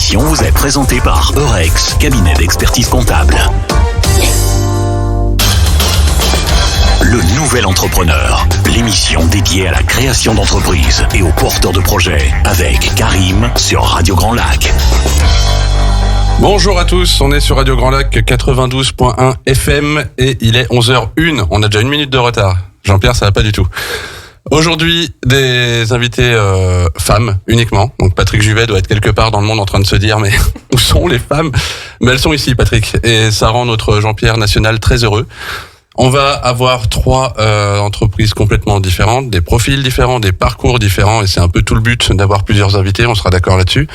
émission vous est présentée par Eurex, cabinet d'expertise comptable. Le Nouvel Entrepreneur, l'émission dédiée à la création d'entreprises et aux porteurs de projets, avec Karim sur Radio Grand Lac. Bonjour à tous, on est sur Radio Grand Lac 92.1 FM et il est 11h01. On a déjà 1 minute de retard. Jean-Pierre, ça va pas du tout. Aujourd'hui, des invités femmes uniquement. Donc Patrick Juvet doit être quelque part dans le monde en train de se dire mais où sont les femmes ? Mais elles sont ici, Patrick, et ça rend notre Jean-Pierre national très heureux. On va avoir 3 entreprises complètement différentes, des profils différents, des parcours différents, et c'est un peu tout le but d'avoir plusieurs invités, on sera d'accord là-dessus.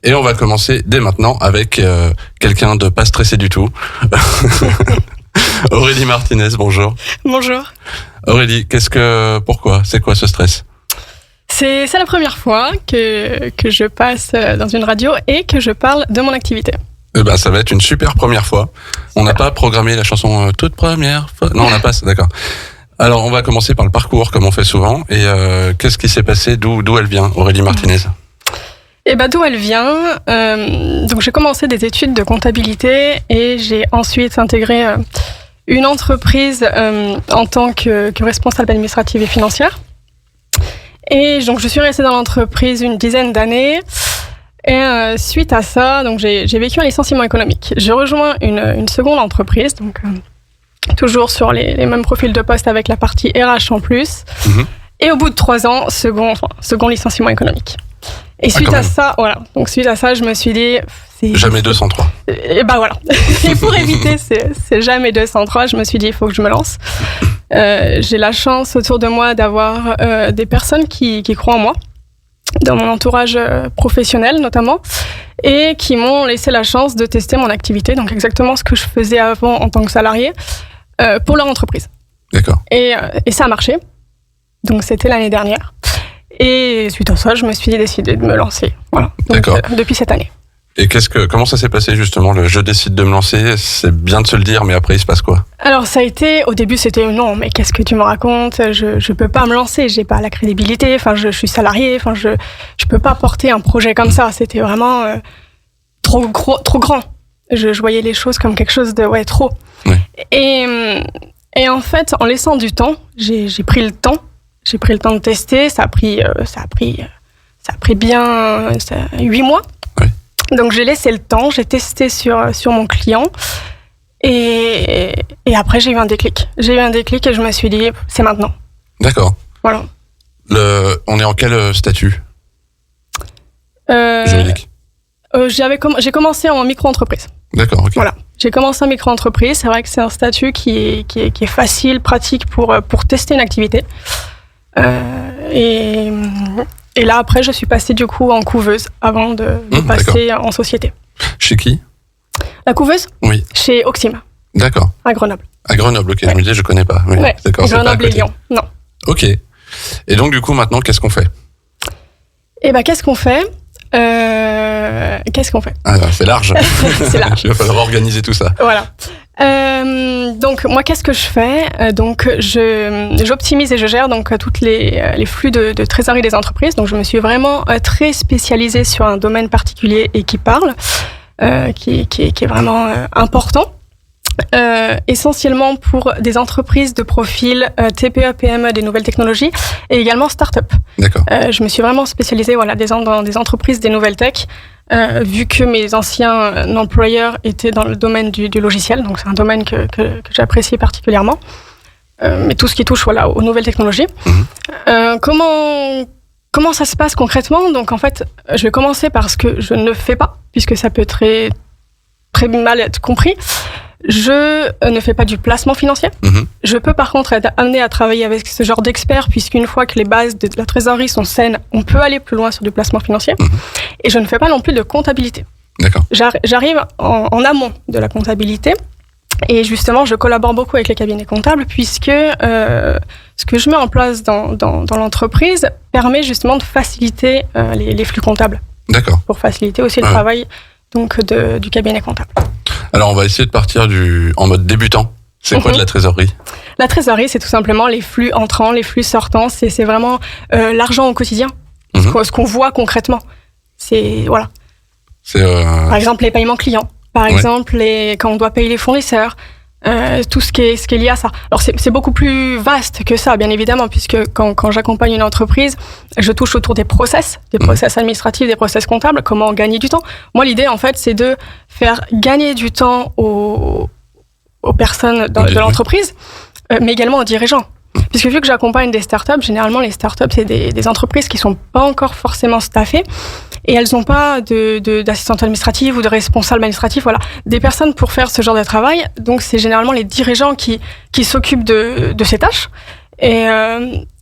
Et on va commencer dès maintenant avec quelqu'un de pas stressé du tout. Aurélie Martinez, bonjour. Bonjour. Aurélie, pourquoi ? C'est quoi ce stress ? C'est la première fois que je passe dans une radio et que je parle de mon activité. Ça va être une super première fois. On n'a pas programmé la chanson toute première fois. Non, on n'a pas, d'accord. Alors, on va commencer par le parcours, comme on fait souvent. Et qu'est-ce qui s'est passé ? D'où elle vient, Aurélie Martinez ? D'où elle vient donc j'ai commencé des études de comptabilité et j'ai ensuite intégré une entreprise en tant que responsable administrative et financière. Et donc je suis restée dans l'entreprise une dizaine d'années. Et suite à ça, donc j'ai vécu un licenciement économique. J'ai rejoint une seconde entreprise, donc toujours sur les mêmes profils de poste avec la partie RH en plus. Mmh. Et au bout de 3 ans, second licenciement économique. Et suite à ça, je me suis dit... Jamais 203. Et voilà. Et pour éviter c'est jamais 203, je me suis dit, il faut que je me lance. J'ai la chance autour de moi d'avoir des personnes qui croient en moi, dans mon entourage professionnel notamment, et qui m'ont laissé la chance de tester mon activité, donc exactement ce que je faisais avant en tant que salarié, pour leur entreprise. D'accord. Et ça a marché. Donc c'était l'année dernière. Et suite à ça, je me suis décidé de me lancer. Voilà. Donc, d'accord. Depuis cette année. Et comment ça s'est passé justement, le je décide de me lancer ? C'est bien de se le dire, mais après il se passe quoi ? Alors au début c'était non, mais qu'est-ce que tu me racontes ? Je peux pas me lancer, j'ai pas la crédibilité, je suis salarié, je peux pas porter un projet comme ça. C'était vraiment trop grand. Je voyais les choses comme quelque chose de trop. Oui. Et en fait, en laissant du temps, j'ai pris le temps. J'ai pris le temps de tester, ça a pris bien 8 mois. Oui. Donc j'ai laissé le temps, j'ai testé sur mon client et après j'ai eu un déclic. J'ai eu un déclic et je me suis dit, c'est maintenant. D'accord. Voilà. On est en quel statut juridique ? J'ai commencé en micro-entreprise. D'accord, ok. Voilà. J'ai commencé en micro-entreprise, c'est vrai que c'est un statut qui est facile, pratique pour tester une activité. Et là, après, je suis passée du coup en couveuse avant de passer en société. Chez qui ? La couveuse ? Oui. Chez Oxim. D'accord. À Grenoble. À Grenoble, ok. Ouais. Je me disais, je connais pas. Oui. Ouais. D'accord. Grenoble et Lyon. Non. Ok. Et donc, du coup, maintenant, qu'est-ce qu'on fait ? Qu'est-ce qu'on fait ? C'est large. C'est large. Il va falloir organiser tout ça. Voilà. Donc moi, qu'est-ce que je fais ? Donc j'optimise et je gère donc toutes les flux de trésorerie des entreprises. Donc je me suis vraiment très spécialisée sur un domaine particulier et qui parle, qui est vraiment important. Essentiellement pour des entreprises de profil TPE, PME, des nouvelles technologies et également start-up. D'accord. Je me suis vraiment spécialisée dans des entreprises des nouvelles tech, vu que mes anciens employeurs étaient dans le domaine du logiciel, donc c'est un domaine que j'apprécie particulièrement. Mais tout ce qui touche aux nouvelles technologies. Mmh. Comment ça se passe concrètement ? Donc en fait, je vais commencer par ce que je ne fais pas, puisque ça peut très, très mal être compris. Je ne fais pas du placement financier. Mmh. Je peux par contre être amenée à travailler avec ce genre d'experts, puisqu'une fois que les bases de la trésorerie sont saines, on peut aller plus loin sur du placement financier. Mmh. Et je ne fais pas non plus de comptabilité. D'accord. J'arrive en amont de la comptabilité. Et justement, je collabore beaucoup avec les cabinets comptables, puisque ce que je mets en place dans l'entreprise permet justement de faciliter les flux comptables. D'accord. Pour faciliter aussi le travail du cabinet comptable. Alors, on va essayer de partir en mode débutant. C'est quoi de la trésorerie ? La trésorerie, c'est tout simplement les flux entrants, les flux sortants. C'est vraiment l'argent au quotidien, ce qu'on voit concrètement. C'est voilà. Par exemple, les paiements clients. Par exemple, quand on doit payer les fournisseurs. Tout ce qui est lié à ça. Alors c'est beaucoup plus vaste que ça, bien évidemment, puisque quand j'accompagne une entreprise, je touche autour des process administratifs, des process comptables, comment gagner du temps. Moi, l'idée, en fait, c'est de faire gagner du temps aux personnes de l'entreprise, mais également aux dirigeants. Puisque vu que j'accompagne des startups, généralement les startups, c'est des entreprises qui sont pas encore forcément staffées et elles n'ont pas d'assistante administrative ou de responsable administratif, voilà, des personnes pour faire ce genre de travail. Donc c'est généralement les dirigeants qui s'occupent de ces tâches. Et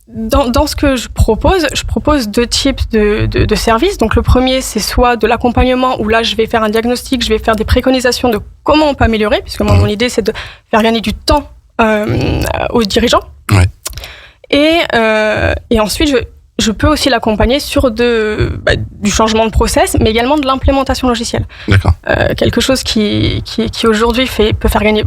dans ce que je propose 2 types de services. Donc le premier, c'est soit de l'accompagnement où là je vais faire un diagnostic, je vais faire des préconisations de comment on peut améliorer, puisque mon idée c'est de faire gagner du temps aux dirigeants. Ouais. Et ensuite, je peux aussi l'accompagner sur du changement de process, mais également de l'implémentation logicielle. D'accord. Quelque chose qui aujourd'hui peut faire gagner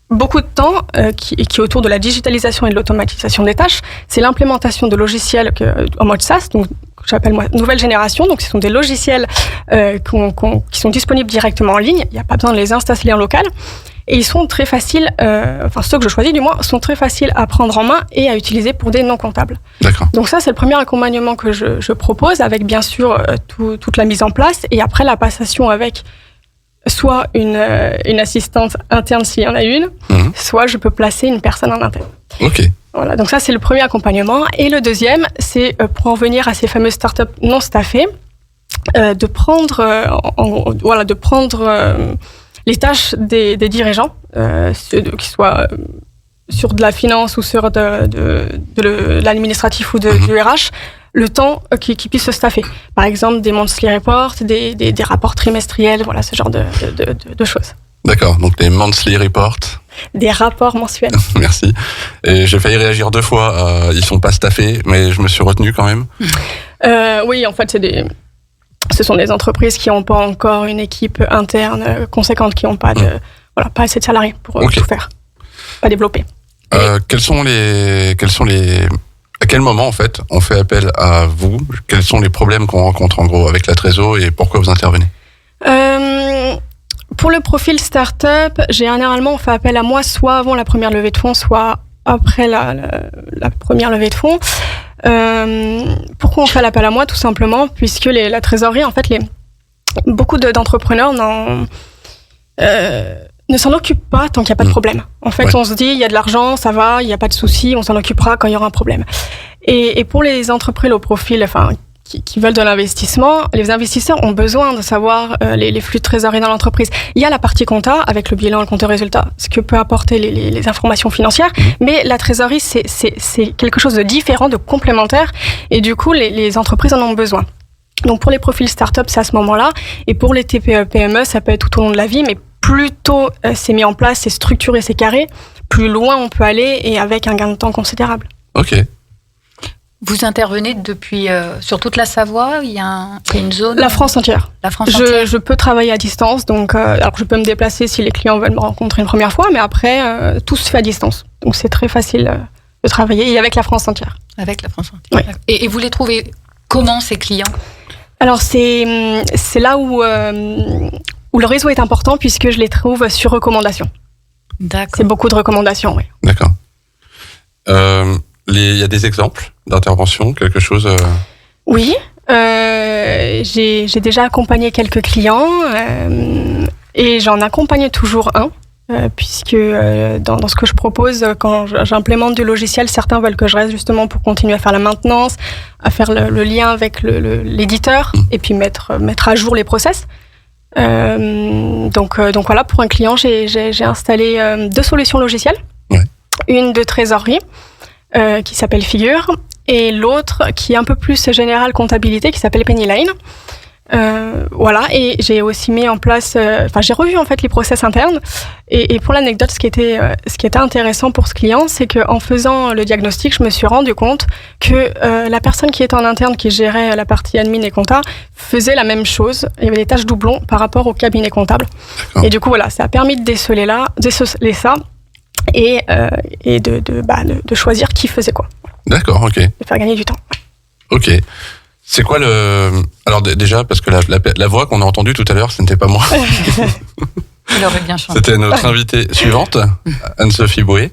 beaucoup de temps, qui est autour de la digitalisation et de l'automatisation des tâches. C'est l'implémentation de logiciels en mode SaaS, donc que j'appelle moi nouvelle génération. Donc ce sont des logiciels qui sont disponibles directement en ligne. Il n'y a pas besoin de les installer en local. Et ils sont très faciles, ceux que je choisis du moins, sont très faciles à prendre en main et à utiliser pour des non-comptables. D'accord. Donc ça, c'est le premier accompagnement que je propose, avec bien sûr toute la mise en place, et après la passation avec soit une assistante interne s'il y en a une, soit je peux placer une personne en interne. Ok. Voilà, donc ça c'est le premier accompagnement. Et le deuxième, c'est pour en venir à ces fameuses startups non staffées, de prendre les tâches des dirigeants, qu'ils soient sur de la finance ou sur de l'administratif ou du RH, le temps qu'ils puissent se staffer. Par exemple, des monthly reports, des rapports trimestriels, voilà, ce genre de choses. D'accord, donc des monthly reports. Des rapports mensuels. Merci. Et j'ai failli réagir 2 fois, ils sont pas staffés, mais je me suis retenu quand même. Oui, en fait, ce sont des entreprises qui n'ont pas encore une équipe interne conséquente, qui n'ont pas assez de salariés pour tout faire, pas développer. À quel moment en fait on fait appel à vous? Quels sont les problèmes qu'on rencontre en gros avec la Trésor et pourquoi vous intervenez? Pour le profil startup, généralement on fait appel à moi soit avant la première levée de fonds, soit après la première levée de fonds. Pourquoi on fait l'appel à moi? Tout simplement puisque la trésorerie, en fait, beaucoup d'entrepreneurs ne s'en occupent pas tant qu'il n'y a pas de problème. En fait, on se dit, il y a de l'argent, ça va, il n'y a pas de souci, on s'en occupera quand il y aura un problème. Et pour les entreprises au profil, qui veulent de l'investissement, les investisseurs ont besoin de savoir les flux de trésorerie dans l'entreprise. Il y a la partie compta avec le bilan et le compte de résultat, ce que peut apporter les informations financières, mais la trésorerie, c'est quelque chose de différent, de complémentaire, et du coup, les entreprises en ont besoin. Donc pour les profils start-up, c'est à ce moment-là, et pour les TPE, PME, ça peut être tout au long de la vie, mais plus tôt c'est mis en place, c'est structuré, c'est carré, plus loin on peut aller et avec un gain de temps considérable. Ok. Vous intervenez depuis sur toute la Savoie, il y a une zone... La France entière. La France entière. Je peux travailler à distance, donc alors je peux me déplacer si les clients veulent me rencontrer une première fois, mais après, tout se fait à distance. Donc c'est très facile de travailler, et avec la France entière. Avec la France entière. Oui. Et vous les trouvez comment, ces clients? Alors c'est là où le réseau est important, puisque je les trouve sur recommandation. D'accord. C'est beaucoup de recommandations, oui. D'accord. Il y a des exemples d'intervention, quelque chose Oui, j'ai déjà accompagné quelques clients et j'en accompagne toujours un, puisque dans ce que je propose, quand j'implémente du logiciel, certains veulent que je reste justement pour continuer à faire la maintenance, à faire le lien avec l'éditeur et puis mettre à jour les process. Donc voilà, pour un client, j'ai installé 2 solutions logicielles, une de trésorerie qui s'appelle Figure, et l'autre qui est un peu plus générale comptabilité, qui s'appelle Pennyline. Voilà, et j'ai aussi mis en place, j'ai revu en fait les process internes, et pour l'anecdote, ce qui était intéressant pour ce client, c'est qu'en faisant le diagnostic, je me suis rendu compte que la personne qui était en interne, qui gérait la partie admin et compta, faisait la même chose. Il y avait des tâches doublons par rapport au cabinet comptable. Et du coup, voilà, ça a permis de déceler ça et de choisir qui faisait quoi. D'accord, ok. De faire gagner du temps. Ok. C'est quoi alors déjà, parce que la voix qu'on a entendue tout à l'heure, ce n'était pas moi. Il aurait bien chanté. C'était notre invitée suivante, Anne-Sophie Boué.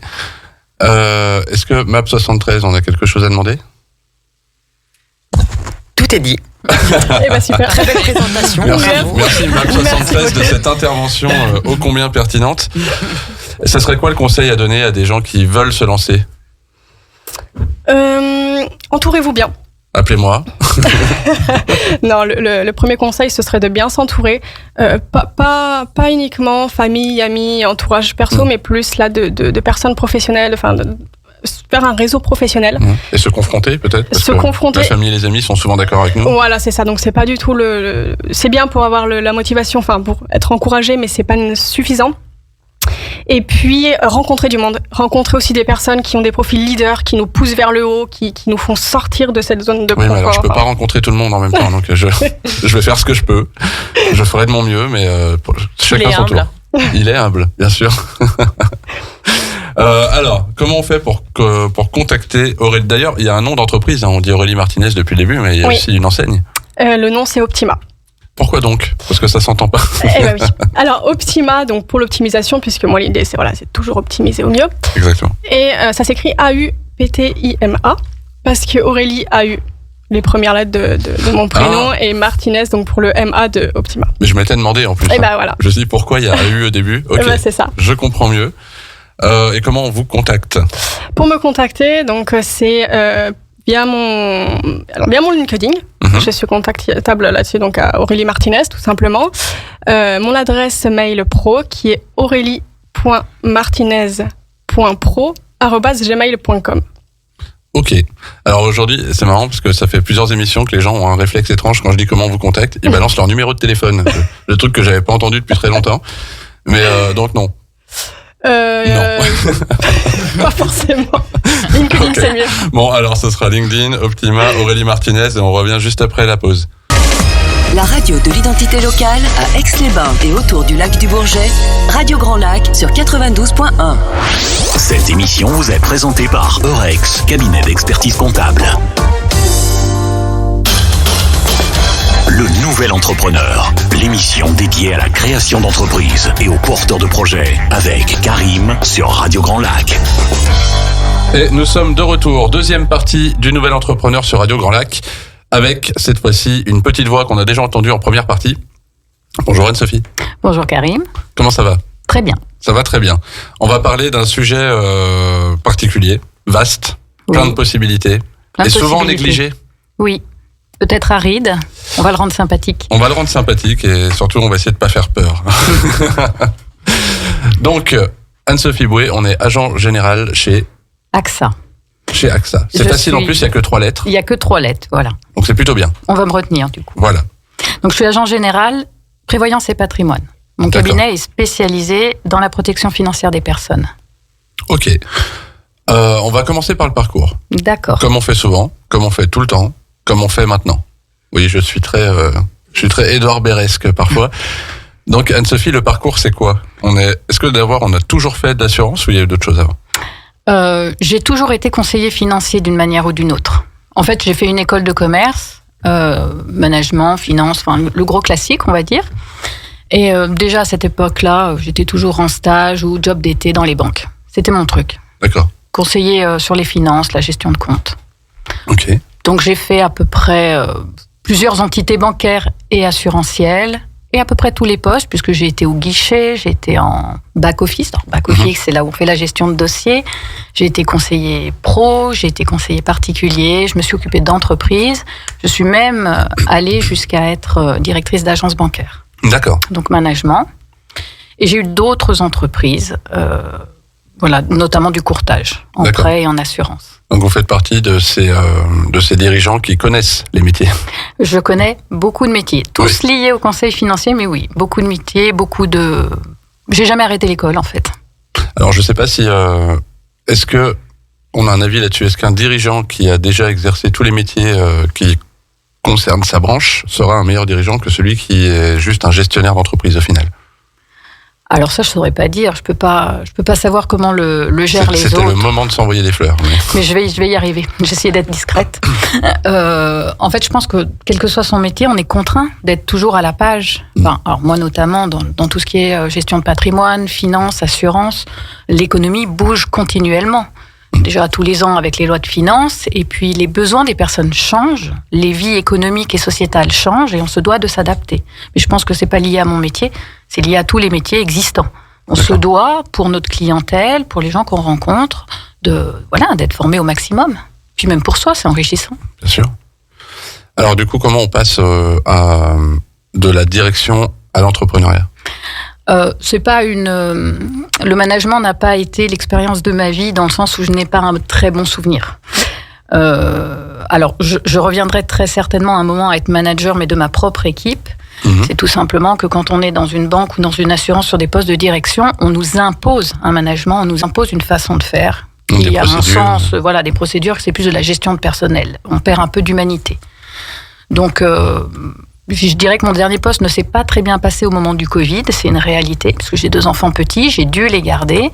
Est-ce que MAP73, on a quelque chose à demander? Tout est dit. Eh ben super. Très belle présentation. Merci MAP73 de cette intervention ô combien pertinente. Ça serait quoi le conseil à donner à des gens qui veulent se lancer? Entourez-vous bien. Appelez-moi. Non, le premier conseil, ce serait de bien s'entourer. Pas uniquement famille, amis, entourage perso, mais plus là de personnes professionnelles, enfin faire un réseau professionnel. Et se confronter peut-être, parce que la famille et les amis sont souvent d'accord avec nous. Voilà, c'est ça. Donc c'est pas du tout c'est bien pour avoir la motivation, enfin pour être encouragé, mais c'est pas suffisant. Et puis rencontrer du monde, rencontrer aussi des personnes qui ont des profils leaders, qui nous poussent vers le haut, qui nous font sortir de cette zone de confort. Oui, mais alors je peux pas rencontrer tout le monde en même temps, donc je vais faire ce que je peux. Je ferai de mon mieux, mais chacun son tour. Il est humble, bien sûr. Alors, comment on fait pour contacter Aurélie? D'ailleurs, il y a un nom d'entreprise, hein, on dit Aurélie Martinez depuis le début, mais il y a aussi une enseigne. Le nom, c'est Optima. Pourquoi donc? Parce que ça s'entend pas. Eh ben oui. Alors Optima, donc pour l'optimisation, puisque moi l'idée c'est toujours optimiser au mieux. Exactement. Et ça s'écrit AUPTIMA, parce que Aurélie a eu les premières lettres de mon prénom et Martinez donc pour le MA de Optima. Mais je m'étais demandé en plus. Et ben voilà. Je me suis dit pourquoi il y a AU au début. Ok. Ben, c'est ça. Je comprends mieux. Et comment on vous contacte? Pour me contacter, donc c'est via mon LinkedIn. Je suis contactable là-dessus, donc à Aurélie Martinez, tout simplement. Mon adresse mail pro qui est aurélie.martinez.pro@gmail.com. Ok. Alors aujourd'hui, c'est marrant parce que ça fait plusieurs émissions que les gens ont un réflexe étrange quand je dis comment on vous contacte. Ils balancent leur numéro de téléphone. Le truc que j'avais pas entendu depuis très longtemps. Mais donc non. Non. Pas forcément. LinkedIn, okay. C'est mieux. Bon, alors ce sera LinkedIn, Optima, Aurélie Martinez et on revient juste après la pause. La radio de l'identité locale à Aix-les-Bains et autour du lac du Bourget, Radio Grand Lac sur 92.1. Cette émission vous est présentée par Eurex, cabinet d'expertise comptable. Le Nouvel Entrepreneur, l'émission dédiée à la création d'entreprises et aux porteurs de projets avec Karim sur Radio Grand Lac. Et nous sommes de retour, deuxième partie du Nouvel Entrepreneur sur Radio Grand Lac, avec cette fois-ci une petite voix qu'on a déjà entendue en première partie. Bonjour Anne-Sophie. Bonjour Karim. Comment ça va? Très bien. Ça va très bien. On va parler d'un sujet particulier, vaste, plein de possibilités, et souvent négligé. Oui. Peut-être aride, on va le rendre sympathique. On va le rendre sympathique et surtout on va essayer de pas faire peur. Donc, Anne-Sophie Boué, on est agent général chez AXA. Chez AXA. C'est facile en plus, il n'y a que 3 lettres. Il n'y a que 3 lettres, voilà. Donc c'est plutôt bien. On va me retenir du coup. Voilà. Donc je suis agent général, prévoyance et patrimoine. Mon cabinet est spécialisé dans la protection financière des personnes. Ok. On va commencer par le parcours. D'accord. Comme on fait souvent, comme on fait tout le temps. Comme on fait maintenant. Oui, je suis très Édouard Béresque parfois. Donc Anne-Sophie, le parcours c'est quoi? Est-ce que d'abord on a toujours fait de l'assurance ou il y a eu d'autres choses avant? J'ai toujours été conseiller financier d'une manière ou d'une autre. En fait, j'ai fait une école de commerce, management, finance, enfin le gros classique, on va dire. Et déjà à cette époque-là, j'étais toujours en stage ou job d'été dans les banques. C'était mon truc. D'accord. Conseiller sur les finances, la gestion de compte. Ok. Donc j'ai fait à peu près plusieurs entités bancaires et assurantielles et à peu près tous les postes puisque j'ai été au guichet, j'ai été en back-office. Back-office, c'est là où on fait la gestion de dossiers. J'ai été conseiller pro, j'ai été conseiller particulier, je me suis occupée d'entreprise. Je suis même allée jusqu'à être directrice d'agence bancaire. D'accord. Donc management. Et j'ai eu d'autres entreprises, notamment du courtage en prêt et en assurance. Donc vous faites partie de ces dirigeants qui connaissent les métiers. Je connais beaucoup de métiers, tous liés au conseil financier, mais oui, beaucoup de métiers, J'ai jamais arrêté l'école en fait. Alors je sais pas si est-ce que on a un avis là-dessus. Est-ce qu'un dirigeant qui a déjà exercé tous les métiers qui concernent sa branche sera un meilleur dirigeant que celui qui est juste un gestionnaire d'entreprise au final? Alors ça, je saurais pas dire. Je peux pas savoir comment le gèrent les autres. C'était le moment de s'envoyer des fleurs. Mais je vais y arriver. J'essaie d'être discrète. En fait, je pense que quel que soit son métier, on est contraint d'être toujours à la page. Enfin, alors moi notamment dans tout ce qui est gestion de patrimoine, finance, assurance, l'économie bouge continuellement. Déjà tous les ans avec les lois de finances, et puis les besoins des personnes changent, les vies économiques et sociétales changent, et on se doit de s'adapter. Mais je pense que c'est pas lié à mon métier, c'est lié à tous les métiers existants. On se doit, pour notre clientèle, pour les gens qu'on rencontre, d'être formé au maximum. Puis même pour soi, c'est enrichissant. Bien sûr. Alors du coup, comment on passe de la direction à l'entrepreneuriat ? C'est pas le management n'a pas été l'expérience de ma vie dans le sens où je n'ai pas un très bon souvenir. Alors, je reviendrai très certainement à un moment à être manager, mais de ma propre équipe. C'est tout simplement que quand on est dans une banque ou dans une assurance sur des postes de direction, on nous impose un management, on nous impose une façon de faire. Et à mon sens, des procédures, c'est plus de la gestion de personnel. On perd un peu d'humanité. Donc, je dirais que mon dernier poste ne s'est pas très bien passé au moment du Covid, c'est une réalité, parce que j'ai 2 enfants petits, j'ai dû les garder,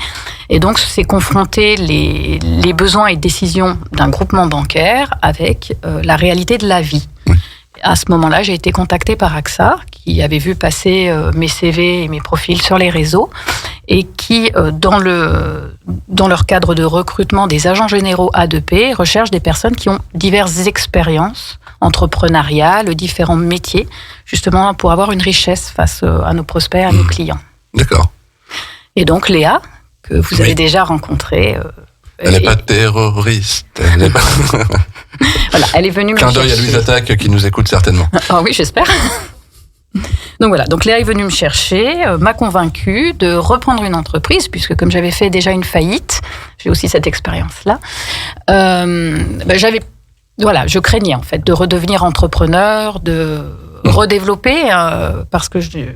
et donc c'est confronter les besoins et décisions d'un groupement bancaire avec la réalité de la vie. Oui. À ce moment-là, j'ai été contactée par AXA, qui avait vu passer mes CV et mes profils sur les réseaux, et qui, dans leur cadre de recrutement des agents généraux A2P, recherche des personnes qui ont diverses expériences entrepreneuriales, différents métiers, justement pour avoir une richesse face à nos prospects, à nos clients. D'accord. Et donc Léa, que vous avez déjà rencontrée... elle n'est pas terroriste. Voilà, elle est venue me chercher. Clin d'œil à Louise Attaque qui nous écoute certainement. Ah oui, j'espère. Donc voilà, donc Léa est venue me chercher, m'a convaincue de reprendre une entreprise, puisque comme j'avais fait déjà une faillite, j'ai aussi cette expérience-là, je craignais en fait de redevenir entrepreneur, de redévelopper, parce que je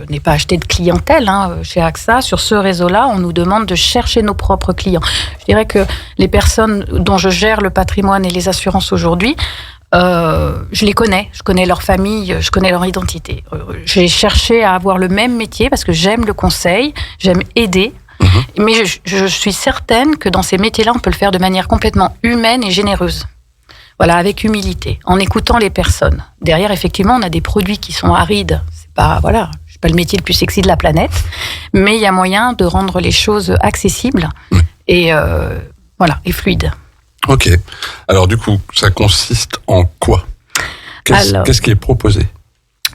n'ai pas acheté de clientèle chez AXA. Sur ce réseau-là, on nous demande de chercher nos propres clients. Je dirais que les personnes dont je gère le patrimoine et les assurances aujourd'hui, je les connais, je connais leur famille, je connais leur identité. J'ai cherché à avoir le même métier parce que j'aime le conseil, j'aime aider, mais je suis certaine que dans ces métiers-là, on peut le faire de manière complètement humaine et généreuse. Voilà, avec humilité, en écoutant les personnes. Derrière, effectivement, on a des produits qui sont arides. C'est pas le métier le plus sexy de la planète, mais il y a moyen de rendre les choses accessibles et fluides. Ok. Alors du coup, ça consiste en quoi ? Qu'est-ce qui est proposé ?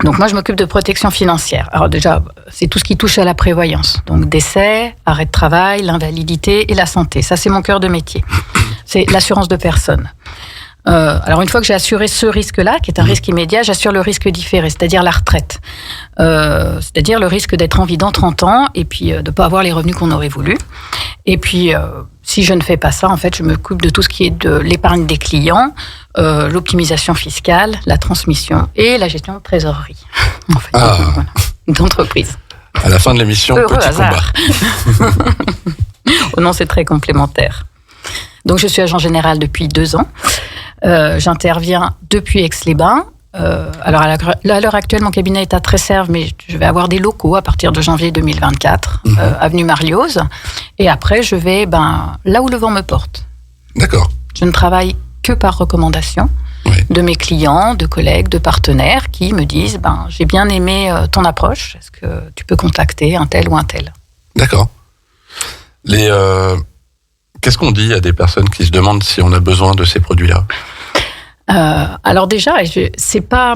Donc moi, je m'occupe de protection financière. Alors déjà, c'est tout ce qui touche à la prévoyance. Donc décès, arrêt de travail, l'invalidité et la santé. Ça, c'est mon cœur de métier. C'est l'assurance de personnes. Alors une fois que j'ai assuré ce risque-là, qui est un risque immédiat, j'assure le risque différé, c'est-à-dire la retraite. C'est-à-dire le risque d'être en vie dans 30 ans et puis de ne pas avoir les revenus qu'on aurait voulu. Et puis, si je ne fais pas ça, en fait, je m'occupe de tout ce qui est de l'épargne des clients, l'optimisation fiscale, la transmission et la gestion de trésorerie. En fait, d'entreprise. À la fin de l'émission, petit hasard. Combat. Oh non, c'est très complémentaire. Donc, je suis agent général depuis 2 ans. J'interviens depuis Aix-les-Bains. Alors, à l'heure actuelle, mon cabinet est à Tresserve, mais je vais avoir des locaux à partir de janvier 2024, avenue Marlioz. Et après, je vais là où le vent me porte. D'accord. Je ne travaille que par recommandation de mes clients, de collègues, de partenaires qui me disent j'ai bien aimé ton approche. Est-ce que tu peux contacter un tel ou un tel ? D'accord. Qu'est-ce qu'on dit à des personnes qui se demandent si on a besoin de ces produits-là ? Alors déjà, c'est pas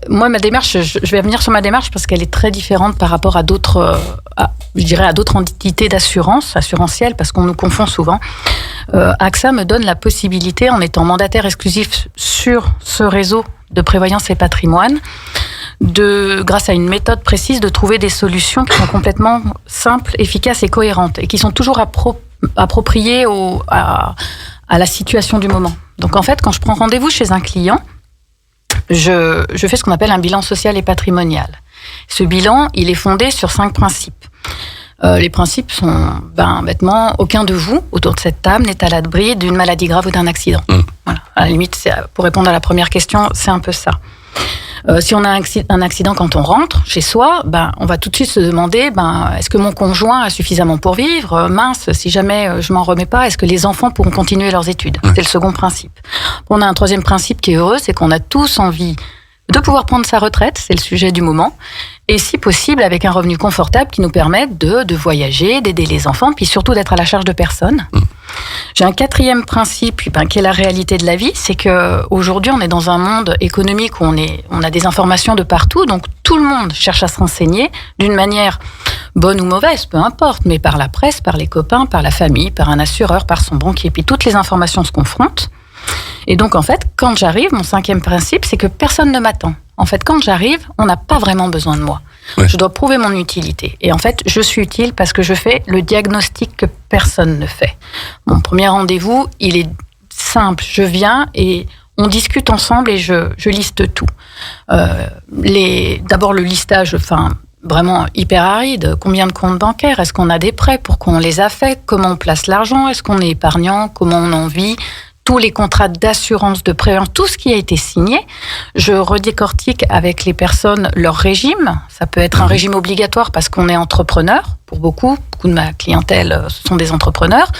moi ma démarche. Je vais revenir sur ma démarche parce qu'elle est très différente par rapport à d'autres, à d'autres entités d'assurance, assurantielles, parce qu'on nous confond souvent. AXA me donne la possibilité, en étant mandataire exclusif sur ce réseau de prévoyance et patrimoine, grâce à une méthode précise, de trouver des solutions qui sont complètement simples, efficaces et cohérentes, et qui sont toujours appropriées à la situation du moment. Donc en fait, quand je prends rendez-vous chez un client, je fais ce qu'on appelle un bilan social et patrimonial. Ce bilan, il est fondé sur 5 principes. Les principes sont, bêtement, aucun de vous, autour de cette table, n'est à l'abri d'une maladie grave ou d'un accident. Voilà. À la limite, pour répondre à la première question, c'est un peu ça. Si on a un accident quand on rentre chez soi, on va tout de suite se demander, est-ce que mon conjoint a suffisamment pour vivre ? Mince, si jamais je m'en remets pas, est-ce que les enfants pourront continuer leurs études ? C'est le second principe. On a un troisième principe qui est heureux, c'est qu'on a tous envie de pouvoir prendre sa retraite, c'est le sujet du moment, et si possible avec un revenu confortable qui nous permette de voyager, d'aider les enfants, puis surtout d'être à la charge de personne. J'ai un quatrième principe qui est la réalité de la vie, c'est qu'aujourd'hui on est dans un monde économique où on a des informations de partout, donc tout le monde cherche à se renseigner d'une manière bonne ou mauvaise, peu importe, mais par la presse, par les copains, par la famille, par un assureur, par son banquier, puis toutes les informations se confrontent. Et donc, en fait, quand j'arrive, mon cinquième principe, c'est que personne ne m'attend. En fait, quand j'arrive, on n'a pas vraiment besoin de moi. Ouais. Je dois prouver mon utilité. Et en fait, je suis utile parce que je fais le diagnostic que personne ne fait. Mon premier rendez-vous, il est simple. Je viens et on discute ensemble et je liste tout. D'abord, le listage, vraiment hyper aride. Combien de comptes bancaires ? Est-ce qu'on a des prêts ? Pourquoi on les a faits ? Comment on place l'argent ? Est-ce qu'on est épargnant ? Comment on en vit ? Tous les contrats d'assurance, de prévoyance, tout ce qui a été signé, je redécortique avec les personnes leur régime. Ça peut être un régime obligatoire parce qu'on est entrepreneur. Pour beaucoup de ma clientèle, ce sont des entrepreneurs.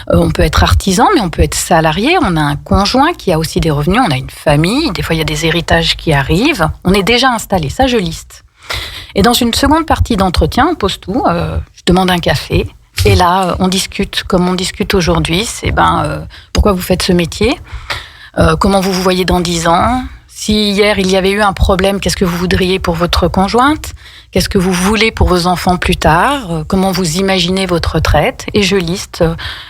On peut être artisan, mais on peut être salarié. On a un conjoint qui a aussi des revenus. On a une famille. Des fois, il y a des héritages qui arrivent. On est déjà installé. Ça, je liste. Et dans une seconde partie d'entretien, on pose tout. Je demande un café. Et là, on discute comme on discute aujourd'hui. C'est pourquoi vous faites ce métier ? Comment vous vous voyez dans 10 ans ? Si hier, il y avait eu un problème, qu'est-ce que vous voudriez pour votre conjointe ? Qu'est-ce que vous voulez pour vos enfants plus tard ? Comment vous imaginez votre retraite ? Et je liste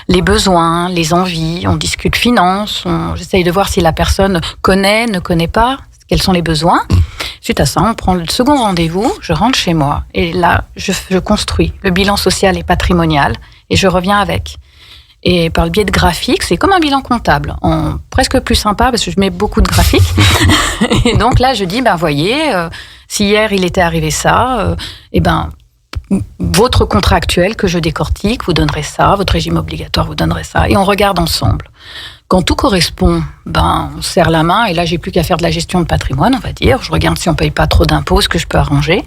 les besoins, les envies. On discute finances. J'essaye de voir si la personne connaît, ne connaît pas. Quels sont les besoins ? Suite à ça, on prend le second rendez-vous, je rentre chez moi et là, je construis le bilan social et patrimonial et je reviens avec. Et par le biais de graphiques, c'est comme un bilan comptable, presque plus sympa parce que je mets beaucoup de graphiques. Et donc là, je dis, voyez, si hier il était arrivé ça, votre contrat actuel que je décortique, vous donnerez ça, votre régime obligatoire vous donnerez ça, et on regarde ensemble. Quand tout correspond, on serre la main, et là, j'ai plus qu'à faire de la gestion de patrimoine, on va dire. Je regarde si on paye pas trop d'impôts, ce que je peux arranger.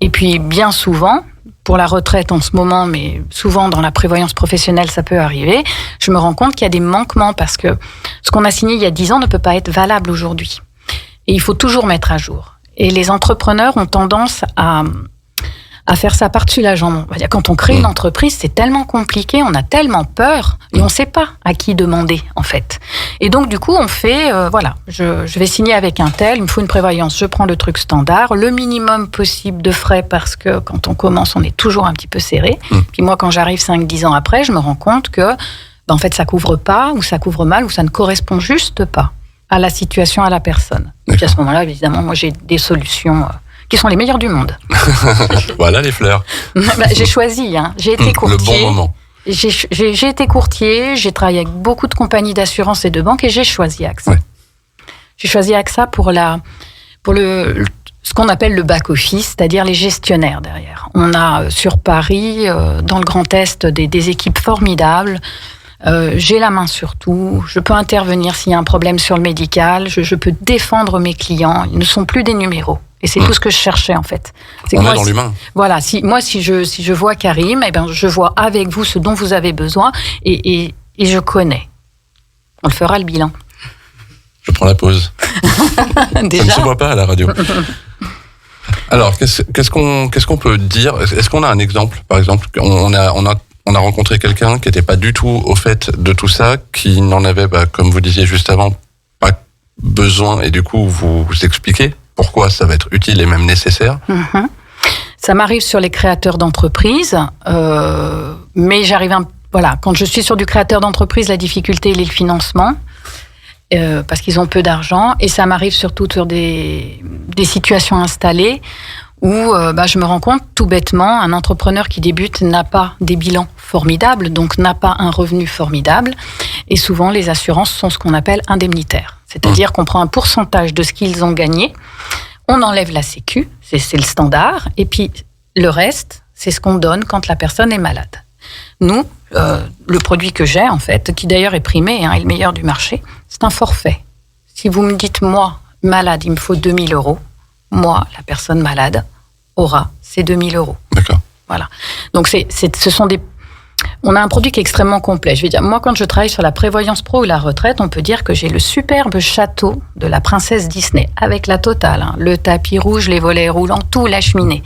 Et puis, bien souvent, pour la retraite en ce moment, mais souvent dans la prévoyance professionnelle, ça peut arriver, je me rends compte qu'il y a des manquements parce que ce qu'on a signé il y a 10 ans ne peut pas être valable aujourd'hui. Et il faut toujours mettre à jour. Et les entrepreneurs ont tendance à faire ça par-dessus la jambe. Quand on crée une entreprise, c'est tellement compliqué, on a tellement peur, et on ne sait pas à qui demander, en fait. Et donc, du coup, on fait, je vais signer avec un tel, il me faut une prévoyance, je prends le truc standard, le minimum possible de frais, parce que quand on commence, on est toujours un petit peu serré. Puis moi, quand j'arrive 5-10 ans après, je me rends compte que, en fait, ça couvre pas, ou ça couvre mal, ou ça ne correspond juste pas à la situation, à la personne. Et puis à ce moment-là, évidemment, moi, j'ai des solutions qui sont les meilleurs du monde. Voilà les fleurs. J'ai choisi, j'ai été courtier. Le bon moment. J'ai été courtier, j'ai travaillé avec beaucoup de compagnies d'assurance et de banques et j'ai choisi AXA. Ouais. J'ai choisi AXA pour ce qu'on appelle le back-office, c'est-à-dire les gestionnaires derrière. On a sur Paris, dans le Grand Est, des équipes formidables. J'ai la main sur tout, je peux intervenir s'il y a un problème sur le médical, je peux défendre mes clients, ils ne sont plus des numéros. Et c'est tout ce que je cherchais, en fait. On est dans l'humain. Voilà, si je vois Karim, je vois avec vous ce dont vous avez besoin et je connais. On le fera, le bilan. Je prends la pause. Déjà ? Ça ne se voit pas à la radio. Alors, qu'est-ce qu'on peut dire ? Est-ce qu'on a un exemple ? Par exemple, on a rencontré quelqu'un qui n'était pas du tout au fait de tout ça, qui n'en avait, comme vous disiez juste avant, pas besoin, et du coup, vous expliquez pourquoi ça va être utile et même nécessaire. Ça m'arrive sur les créateurs d'entreprises, mais j'arrive quand je suis sur du créateur d'entreprise, la difficulté, il est le financement, parce qu'ils ont peu d'argent, et ça m'arrive surtout sur des situations installées où je me rends compte tout bêtement, un entrepreneur qui débute n'a pas des bilans formidables, donc n'a pas un revenu formidable, et souvent les assurances sont ce qu'on appelle indemnitaires. C'est-à-dire qu'on prend un pourcentage de ce qu'ils ont gagné, on enlève la sécu, c'est le standard, et puis le reste, c'est ce qu'on donne quand la personne est malade. Nous, le produit que j'ai, en fait, qui d'ailleurs est primé, est le meilleur du marché, c'est un forfait. Si vous me dites, moi, malade, il me faut 2 000 €. Moi, la personne malade, aura ces 2 000 €. D'accord. Voilà. Donc, ce sont des... On a un produit qui est extrêmement complet. Je veux dire, moi, quand je travaille sur la prévoyance pro ou la retraite, on peut dire que j'ai le superbe château de la princesse Disney, avec la totale, hein, le tapis rouge, les volets roulants, tout, la cheminée.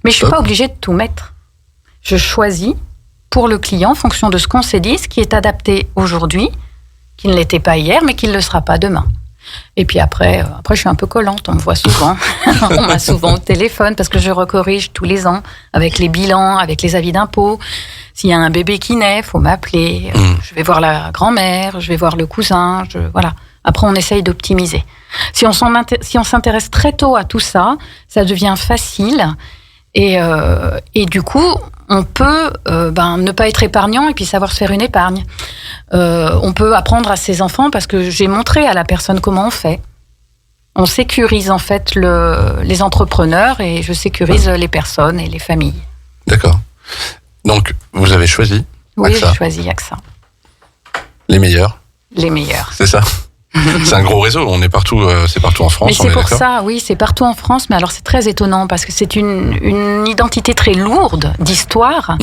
Mais je suis pas obligée de tout mettre. Je choisis pour le client, en fonction de ce qu'on s'est dit, ce qui est adapté aujourd'hui, qui ne l'était pas hier, mais qui ne le sera pas demain. Et puis après, je suis un peu collante, on me voit souvent. On m'a souvent au téléphone parce que je recorrige tous les ans avec les bilans, avec les avis d'impôts. S'il y a un bébé qui naît, faut m'appeler. Je vais voir la grand-mère, je vais voir le cousin. Voilà. Après, on essaye d'optimiser. Si on s'intéresse très tôt à tout ça, ça devient facile. Et du coup, on peut ne pas être épargnant et puis savoir se faire une épargne. On peut apprendre à ses enfants parce que j'ai montré à la personne comment on fait. On sécurise en fait les entrepreneurs et je sécurise les personnes et les familles. D'accord. Donc, vous avez choisi Oui, AXA. j'ai choisi AXA. Les meilleurs. Les meilleurs. C'est ça. C'est un gros réseau, on est partout, c'est partout en France. Mais c'est pour ça, oui, c'est partout en France. Mais alors c'est très étonnant parce que c'est une identité très lourde d'histoire.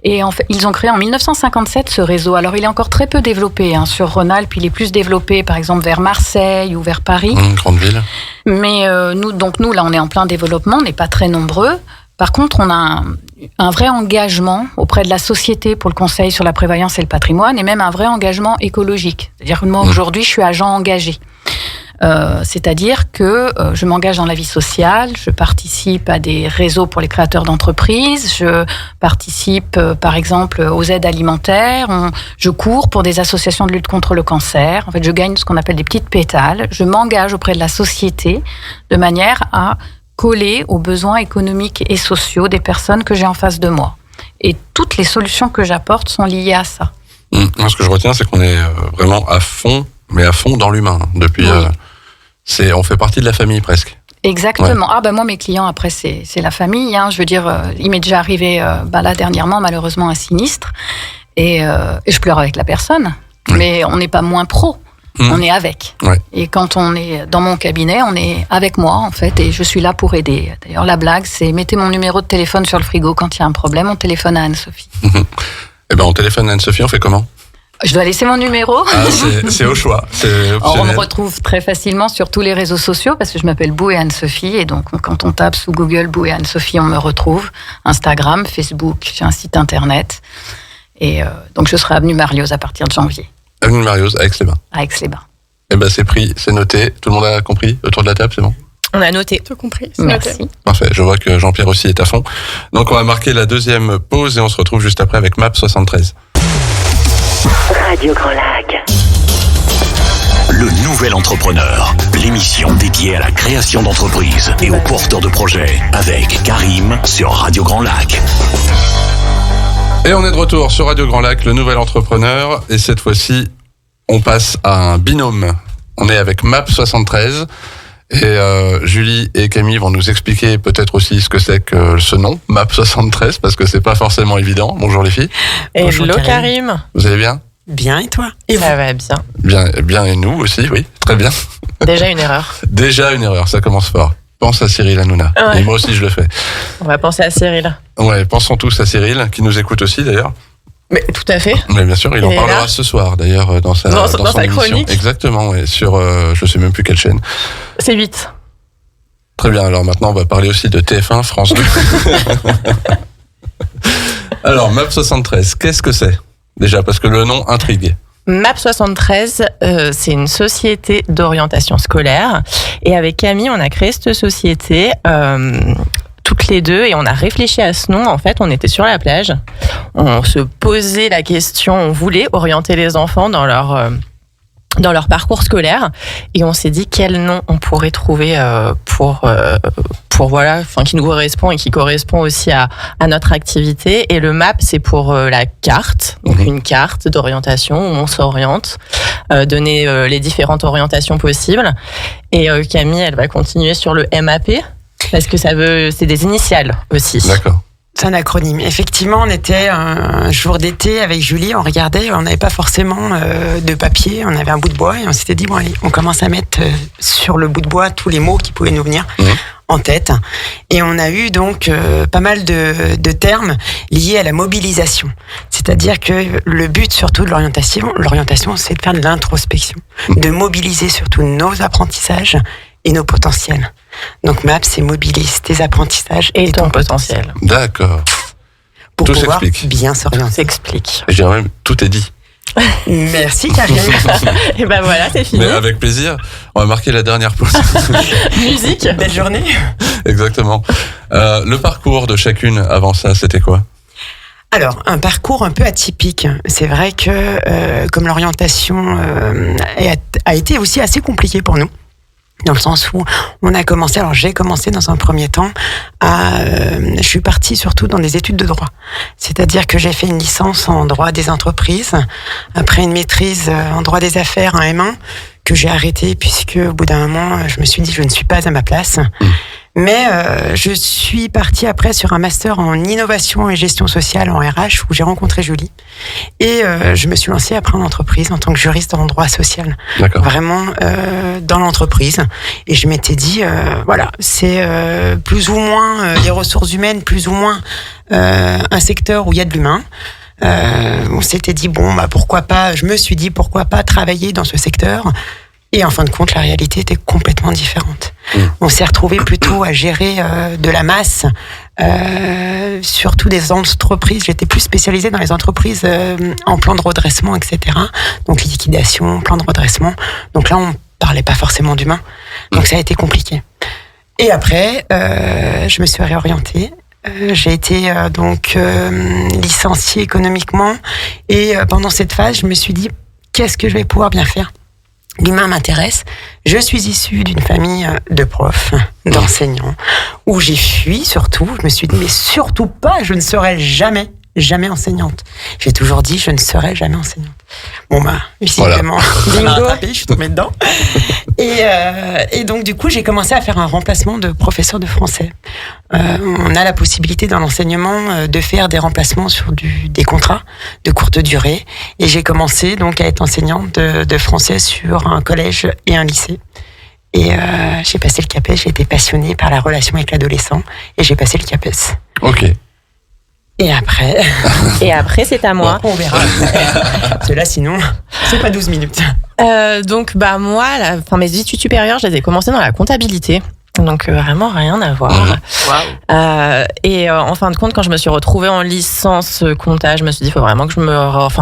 Et en fait, ils ont créé en 1957 ce réseau. Alors il est encore très peu développé sur Rhône-Alpes. Il est plus développé, par exemple, vers Marseille ou vers Paris. Grande ville. Mais nous, là, on est en plein développement. On n'est pas très nombreux. Par contre, on a un vrai engagement auprès de la société pour le conseil sur la prévoyance et le patrimoine, et même un vrai engagement écologique. C'est-à-dire que moi, aujourd'hui, je suis agent engagé. C'est-à-dire que je m'engage dans la vie sociale, je participe à des réseaux pour les créateurs d'entreprises, je participe, par exemple, aux aides alimentaires, je cours pour des associations de lutte contre le cancer. En fait, je gagne ce qu'on appelle des petites pétales. Je m'engage auprès de la société de manière à coller aux besoins économiques et sociaux des personnes que j'ai en face de moi. Et toutes les solutions que j'apporte sont liées à ça. Ce que je retiens, c'est qu'on est vraiment à fond dans l'humain. Depuis, oui. On fait partie de la famille presque. Exactement. Ouais. Moi, mes clients, après, c'est la famille. Je veux dire, il m'est déjà arrivé, là, dernièrement, malheureusement, un sinistre. Et je pleure avec la personne. Oui. Mais on n'est pas moins pro. On est avec. Ouais. Et quand on est dans mon cabinet, on est avec moi, en fait, et je suis là pour aider. D'ailleurs, la blague, c'est mettez mon numéro de téléphone sur le frigo quand il y a un problème, on téléphone à Anne-Sophie. On téléphone à Anne-Sophie, on fait comment ? Je dois laisser mon numéro. C'est au choix. On me retrouve très facilement sur tous les réseaux sociaux parce que je m'appelle Bou et Anne-Sophie. Et donc, quand on tape sous Google Bou et Anne-Sophie, on me retrouve. Instagram, Facebook, j'ai un site internet. Et donc, je serai avenue Marlioz à partir de janvier. Avenue Marlioz, à Aix-les-Bains. À Aix-les-Bains. C'est pris, c'est noté. Tout le monde a compris autour de la table, c'est bon ? On a noté. Tout compris. Merci. Noté. Parfait. Je vois que Jean-Pierre aussi est à fond. Donc, on va marquer la deuxième pause et on se retrouve juste après avec MAP 73. Radio Grand Lac. Le nouvel entrepreneur, l'émission dédiée à la création d'entreprises et aux porteurs de projets avec Karim sur Radio Grand Lac. Et on est de retour sur Radio Grand Lac, le nouvel entrepreneur. Et cette fois-ci, on passe à un binôme. On est avec MAP 73. Et Julie et Camille vont nous expliquer peut-être aussi ce que c'est que ce nom, MAP 73, parce que c'est pas forcément évident. Bonjour les filles. Hello Karim. Vous allez bien ? Bien, et toi ? Et ça va bien. Bien, et nous aussi, oui, très bien. Déjà une erreur. Déjà une erreur, ça commence fort. Pense à Cyril Hanouna. Ouais. Et moi aussi, je le fais. On va penser à Cyril. Ouais, pensons tous à Cyril, qui nous écoute aussi d'ailleurs. Mais tout à fait. Mais bien sûr, il en parlera ce soir d'ailleurs dans sa chronique. Exactement, ouais, sur je sais même plus quelle chaîne. C'est 8. Très bien, alors maintenant on va parler aussi de TF1, France 2. Alors, MAP 73, qu'est-ce que c'est ? Déjà, parce que le nom intrigue. MAP 73, c'est une société d'orientation scolaire. Et avec Camille, on a créé cette société toutes les deux et on a réfléchi à ce nom. En fait, on était sur la plage. On se posait la question, on voulait orienter les enfants dans leur parcours scolaire et on s'est dit quel nom on pourrait trouver qui nous correspond et qui correspond aussi à notre activité. Et le MAP, c'est pour la carte, donc une carte d'orientation où on s'oriente, donner les différentes orientations possibles. Et Camille, elle va continuer sur le MAP parce que c'est des initiales aussi. D'accord. C'est un acronyme. Effectivement, on était un jour d'été avec Julie, on regardait, on n'avait pas forcément de papier, on avait un bout de bois et on s'était dit, bon allez, on commence à mettre sur le bout de bois tous les mots qui pouvaient nous venir en tête. Et on a eu donc pas mal de termes liés à la mobilisation. C'est-à-dire que le but surtout de l'orientation, c'est de faire de l'introspection, de mobiliser surtout nos apprentissages et nos potentiels. Donc MAP, c'est mobilise tes apprentissages et ton potentiel. D'accord. Pour Tout pouvoir s'explique. bien s'orienter. S'explique. Je dirais même, tout est dit. Merci Karine. Et ben voilà, c'est fini. Mais avec plaisir. On va marquer la dernière pause. Musique. Belle journée. Exactement. Le parcours de chacune avant ça, c'était quoi? Alors, un parcours un peu atypique. C'est vrai que comme l'orientation a été aussi assez compliquée pour nous. Dans le sens où on a commencé, alors j'ai commencé dans un premier temps je suis partie surtout dans des études de droit. C'est-à-dire que j'ai fait une licence en droit des entreprises, après une maîtrise en droit des affaires, un M1, que j'ai arrêté puisque au bout d'un moment, je me suis dit je ne suis pas à ma place. Mais je suis partie après sur un master en innovation et gestion sociale en RH où j'ai rencontré Julie. Et je me suis lancée après en entreprise en tant que juriste en droit social. D'accord. Vraiment dans l'entreprise. Et je m'étais dit, voilà, c'est plus ou moins les ressources humaines, plus ou moins un secteur où il y a de l'humain. On s'était dit, bon, bah, pourquoi pas, je me suis dit, pourquoi pas travailler dans ce secteur. Et en fin de compte, la réalité était complètement différente. On s'est retrouvé plutôt à gérer de la masse, surtout des entreprises. J'étais plus spécialisée dans les entreprises en plan de redressement, etc. Donc liquidation, plan de redressement. Donc là, on parlait pas forcément d'humain. Donc ça a été compliqué. Et après, je me suis réorientée. J'ai été donc licenciée économiquement. Et pendant cette phase, je me suis dit, qu'est-ce que je vais pouvoir bien faire ? L'humain m'intéresse. Je suis issue d'une famille de profs, d'enseignants, où j'ai fui surtout. Je me suis dit, mais surtout pas, je ne serai jamais enseignante. J'ai toujours dit, je ne serai jamais enseignante. Bon, bah, visiblement, bingo, je suis tombée dedans. Et donc, du coup, j'ai commencé à faire un remplacement de professeur de français. On a la possibilité dans l'enseignement de faire des remplacements sur des contrats de courte durée. Et j'ai commencé donc à être enseignante de français sur un collège et un lycée. Et j'ai passé le CAPES, j'ai été passionnée par la relation avec l'adolescent. Et j'ai passé le CAPES. Ok. Et après, c'est à moi. On verra. Parce que là, sinon, c'est pas 12 minutes. Donc, bah, moi, mes études supérieures, je les ai commencées dans la comptabilité. Donc, vraiment rien à voir. Et en fin de compte, quand je me suis retrouvée en licence compta, je me suis dit, faut vraiment que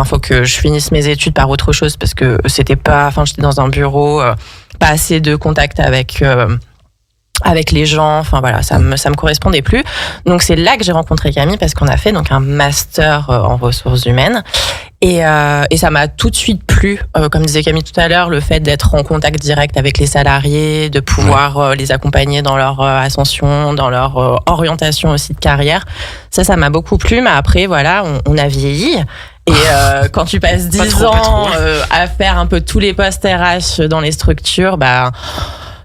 faut que je finisse mes études par autre chose parce que j'étais dans un bureau, pas assez de contact avec les gens, enfin voilà, ça me correspondait plus. Donc c'est là que j'ai rencontré Camille parce qu'on a fait donc un master en ressources humaines et ça m'a tout de suite plu, comme disait Camille tout à l'heure, le fait d'être en contact direct avec les salariés, de pouvoir les accompagner dans leur ascension, dans leur orientation aussi de carrière. Ça m'a beaucoup plu, mais après voilà, on a vieilli. Et quand tu passes 10 ans à faire un peu tous les postes RH dans les structures, bah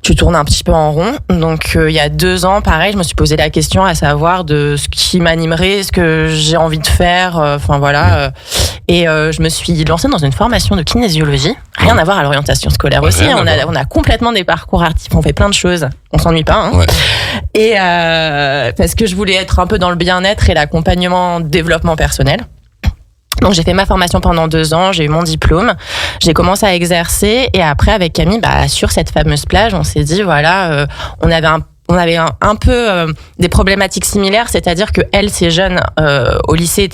tu tournes un petit peu en rond. Donc, il y a 2 ans, pareil, je me suis posé la question à savoir de ce qui m'animerait, ce que j'ai envie de faire. Enfin, voilà. Et je me suis lancée dans une formation de kinésiologie. Rien à voir à l'orientation scolaire aussi. On a complètement des parcours artistiques. On fait plein de choses. On s'ennuie pas. Hein. Ouais. Et parce que je voulais être un peu dans le bien-être et l'accompagnement développement personnel. Donc j'ai fait ma formation pendant 2 ans, j'ai eu mon diplôme, j'ai commencé à exercer et après avec Camille, sur cette fameuse plage, on s'est dit voilà, on avait un peu des problématiques similaires, c'est-à-dire que elle, ces jeunes au lycée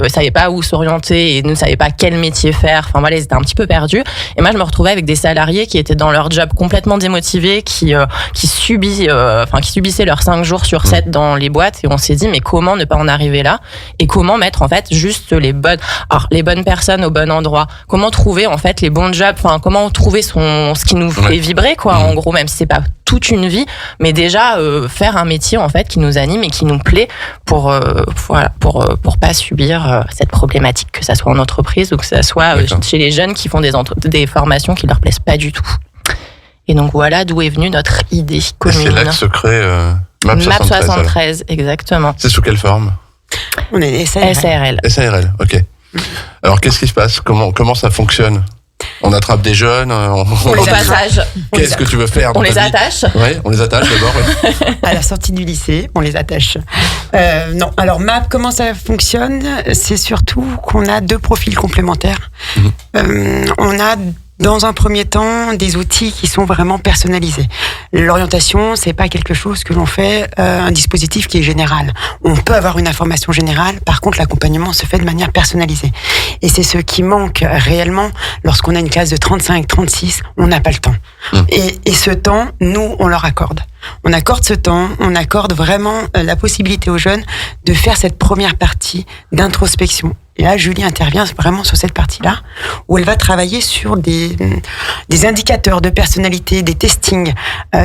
savaient pas où s'orienter et ne savaient pas quel métier faire. Enfin voilà, ils étaient un petit peu perdus. Et moi, je me retrouvais avec des salariés qui étaient dans leur job complètement démotivés, qui subissaient leurs 5 jours sur 7 dans les boîtes. Et on s'est dit mais comment ne pas en arriver là et comment mettre en fait juste les bonnes personnes au bon endroit. Comment trouver en fait les bons jobs. Enfin comment trouver ce qui nous fait vibrer quoi. En gros, même si c'est pas toute une vie, mais déjà faire un métier en fait qui nous anime et qui nous plaît pour pas subir cette problématique, que ça soit en entreprise ou que ça soit chez les jeunes qui font des formations qui leur plaisent pas du tout. Et donc voilà d'où est venue notre idée commune. Et c'est là que se crée MAP 73. MAP 73, exactement. C'est sous quelle forme ? On est SARL. SARL, ok. Alors, qu'est-ce qui se passe ? Comment ça fonctionne ? On attrape des jeunes Au passage. Qu'est-ce que tu veux faire ? On les attache. Oui, on les attache d'abord. Oui. À la sortie du lycée, on les attache. Non, alors MAP, comment ça fonctionne ? C'est surtout qu'on a 2 profils complémentaires. On a dans un premier temps des outils qui sont vraiment personnalisés. L'orientation, c'est pas quelque chose que l'on fait, un dispositif qui est général. On peut avoir une information générale, par contre l'accompagnement se fait de manière personnalisée. Et c'est ce qui manque réellement lorsqu'on a une classe de 35, 36, on n'a pas le temps. Et ce temps, nous, on leur accorde. On accorde ce temps, on accorde vraiment la possibilité aux jeunes de faire cette première partie d'introspection. Et là, Julie intervient vraiment sur cette partie-là, où elle va travailler sur des indicateurs de personnalité, des testings,